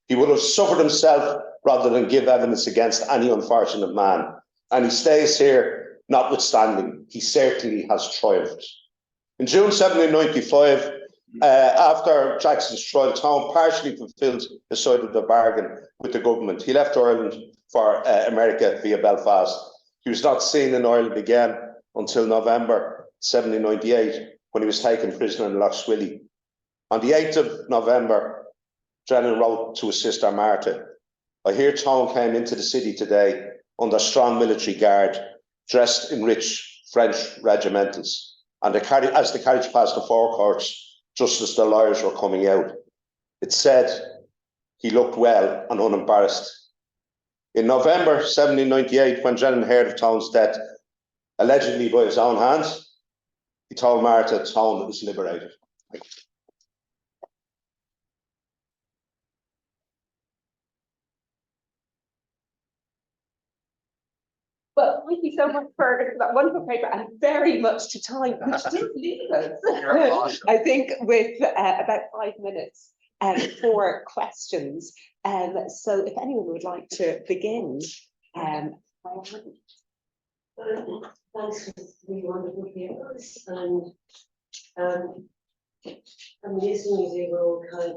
[SPEAKER 6] He would have suffered himself rather than give evidence against any unfortunate man, and he stays here notwithstanding. He certainly has triumphed. In June 1795, After Jackson's trial, Tone partially fulfilled his side of the bargain with the government. He left Ireland for America via Belfast. He was not seen in Ireland again until November 1798, when he was taken prisoner in Lough Swilly. On the 8th of November, Drennan wrote to his sister Martha, "I hear Tone came into the city today under strong military guard, dressed in rich French regimentals, and as the carriage passed the forecourts, just as the lawyers were coming out. It said he looked well and unembarrassed." In November 1798, when Drennan heard of Tone's death, allegedly by his own hands, he told Martha Tone was liberated.
[SPEAKER 2] Well, thank you so much for that wonderful paper and very much to time, which does leave us, I think, with about 5 minutes for questions. So if anyone would like to begin.
[SPEAKER 7] Thanks for the wonderful papers, and amazingly they were all kind of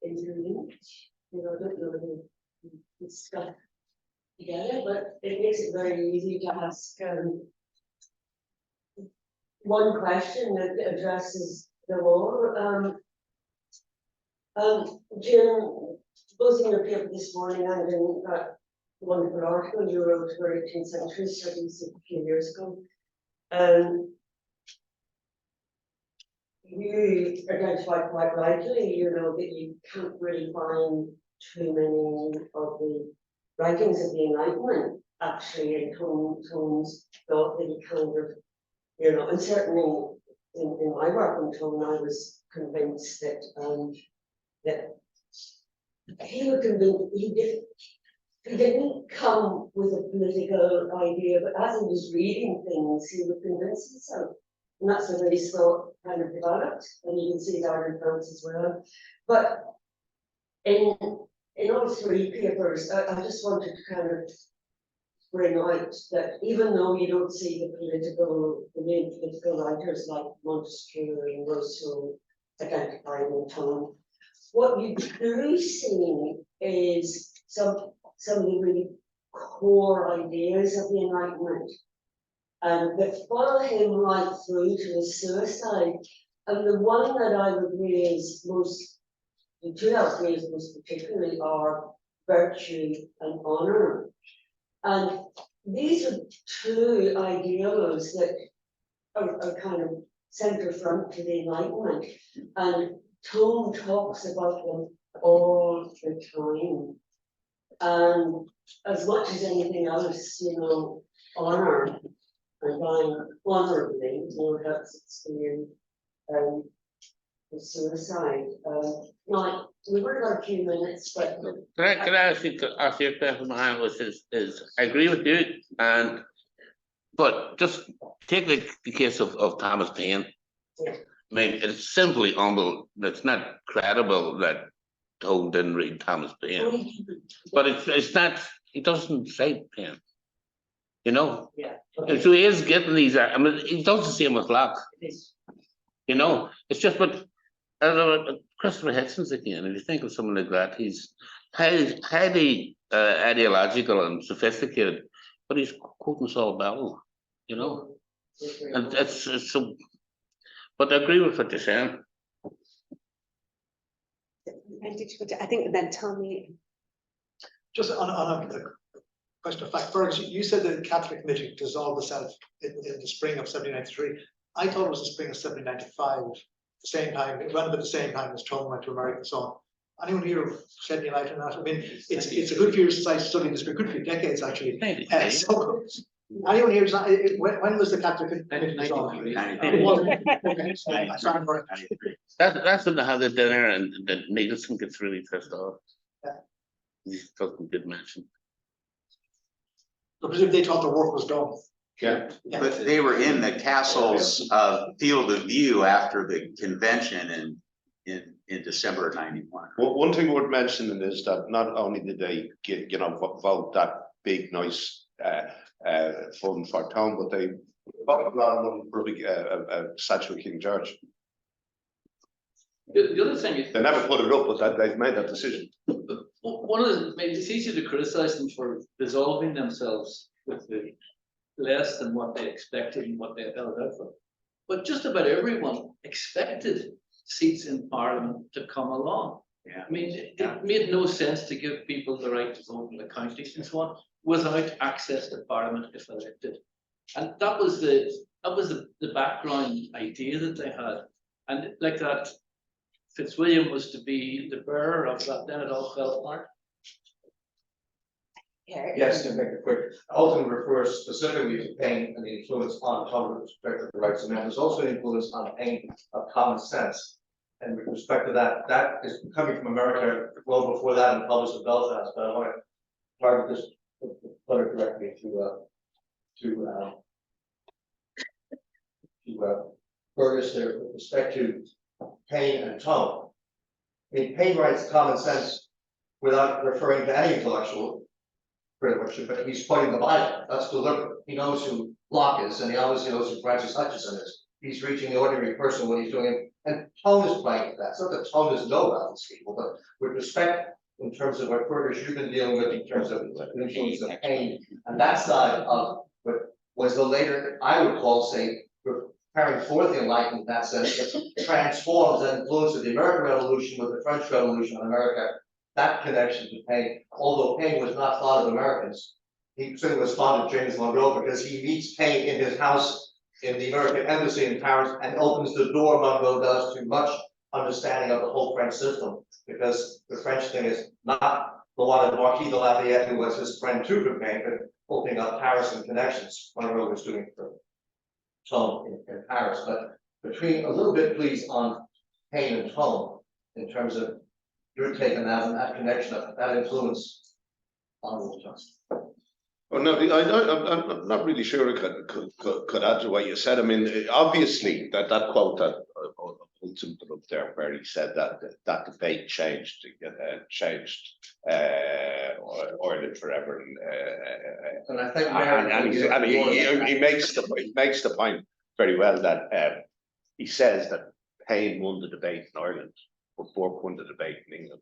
[SPEAKER 7] interlinked. You know, I don't know whether it's stuff together, but it makes it very easy to ask one question that addresses them all. Jim, both in your paper this morning and in that wonderful article you wrote for 18th century studies a few years ago, you identified quite rightly, you know, that you can't really find too many of the writings of the Enlightenment actually in Tone's thought that he kind of, you know, and certainly in my work on Tone, I was convinced that that he would convince he didn't come with a political idea, but as he was reading things, he would convince himself. And that's the way his thought kind of developed, and you can see that in France as well. But in all three papers, I just wanted to kind of bring out that even though you don't see the main political writers like Montesquieu and Rousseau identifying with Tone, what you do see is some of the really core ideas of the Enlightenment, and that follow him right through to his suicide. And the one that I would raise most, the two I would raise most particularly are virtue and honour. And these are two ideals that are kind of centre front to the Enlightenment. And Tone talks about them all the time. And as much as anything else, you know, honour and dying honourably, you know, that's experienced suicide. Now, we've only got a few minutes, but
[SPEAKER 3] Can I ask you a question, Brian, which is I agree with you, but just take the case of Thomas Paine.
[SPEAKER 7] Yeah.
[SPEAKER 3] I mean, it's simply unbelievable. It's not credible that Tone didn't read Thomas Paine. But it's not, he doesn't say Paine. You know?
[SPEAKER 7] yeah,
[SPEAKER 3] And so he is getting these, I mean, he does the same with Locke.
[SPEAKER 7] it is.
[SPEAKER 3] You know, it's just, but Christopher Hitchens again, if you think of someone like that, he's highly ideological and sophisticated, but he's quoting Saul Bell, you know, and it's so, but I agree with what you're saying.
[SPEAKER 2] I think then Tommy.
[SPEAKER 8] Just on a question of fact, Fergus, you said that the Catholic committee dissolved itself in the spring of 1793. I thought it was the spring of 1795, the same time, around about the same time as Tone went to America and so on. Anyone here shed any light on that? I mean, it's a good few years since I studied this, but good few decades actually. So, anyone here, when was the Catholic committee dissolved?
[SPEAKER 3] That's when they have the dinner and the Nicholson gets really pissed off.
[SPEAKER 8] Yeah.
[SPEAKER 3] He doesn't get mentioned.
[SPEAKER 8] I presume they thought the work was done.
[SPEAKER 4] Yeah, but they were in the castle's field of view after the convention in December of '91.
[SPEAKER 6] Well, one thing worth mentioning is that not only did they get, vote that big, nice fund for Tone, but they voted a lot of money for a statue of King George.
[SPEAKER 9] The other thing is,
[SPEAKER 6] They never put it up, but that they've made that decision.
[SPEAKER 9] one of the, maybe it's easy to criticize them for dissolving themselves with the less than what they expected and what they held out for. But just about everyone expected seats in Parliament to come along.
[SPEAKER 1] Yeah.
[SPEAKER 9] I mean, it made no sense to give people the right to vote in the counties and so on without access to Parliament if elected. And that was the background idea that they had. And like that, Fitzwilliam was to be the bearer of that, then it all fell apart.
[SPEAKER 10] Yes, to make it quick, Alton refers specifically to pain and the influence on common with respect to the rights of man. There's also an influence on pain of common sense. And with respect to that, that is coming from America well before that and published in Belfast. But I want to target this, put it directly to Burgess there with respect to pain and tone. I mean, pain writes common sense without referring to any intellectual privilege, but he's quoting the Bible. That's deliberate. He knows who Locke is, and he obviously knows who Francis Hutcheson is. He's reaching the ordinary person when he's doing it, and Tone is playing with that. It's not that Tone is no about these people, but with respect in terms of what Curtis you've been dealing with in terms of the influence of pain, and that side of what was the later, I would call, say, carrying forth the Enlightenment in that sense, that transforms and influences the American Revolution with the French Revolution in America. That connection to pain, although Paine was not thought of Americans, he certainly was fond of James Monroe because he meets Paine in his house in the American embassy in Paris and opens the door, Monroe does, to much understanding of the whole French system, because the French thing is not the one of Marquis de Lafayette, who was his friend too for Paine, but opening up Paris and connections. Monroe was doing for Tone in Paris. But between a little bit, please, on Paine and Tone in terms of your take on that and that connection, that influence on Wolfe Tone.
[SPEAKER 6] Well, no, I'm not really sure I could add to what you said. I mean, obviously that quote that Ultimate up there, where he said that debate changed Ireland forever,
[SPEAKER 10] And I think
[SPEAKER 6] he makes the point very well that he says that Paine won the debate in Ireland, but Burke won the debate in England.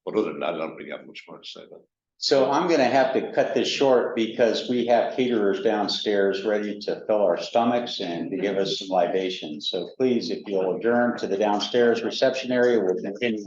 [SPEAKER 6] But other than that, I don't really have much more to say about it.
[SPEAKER 1] So I'm going to have to cut this short because we have caterers downstairs ready to fill our stomachs and to give us some libations. So please, if you'll adjourn to the downstairs reception area, we'll continue.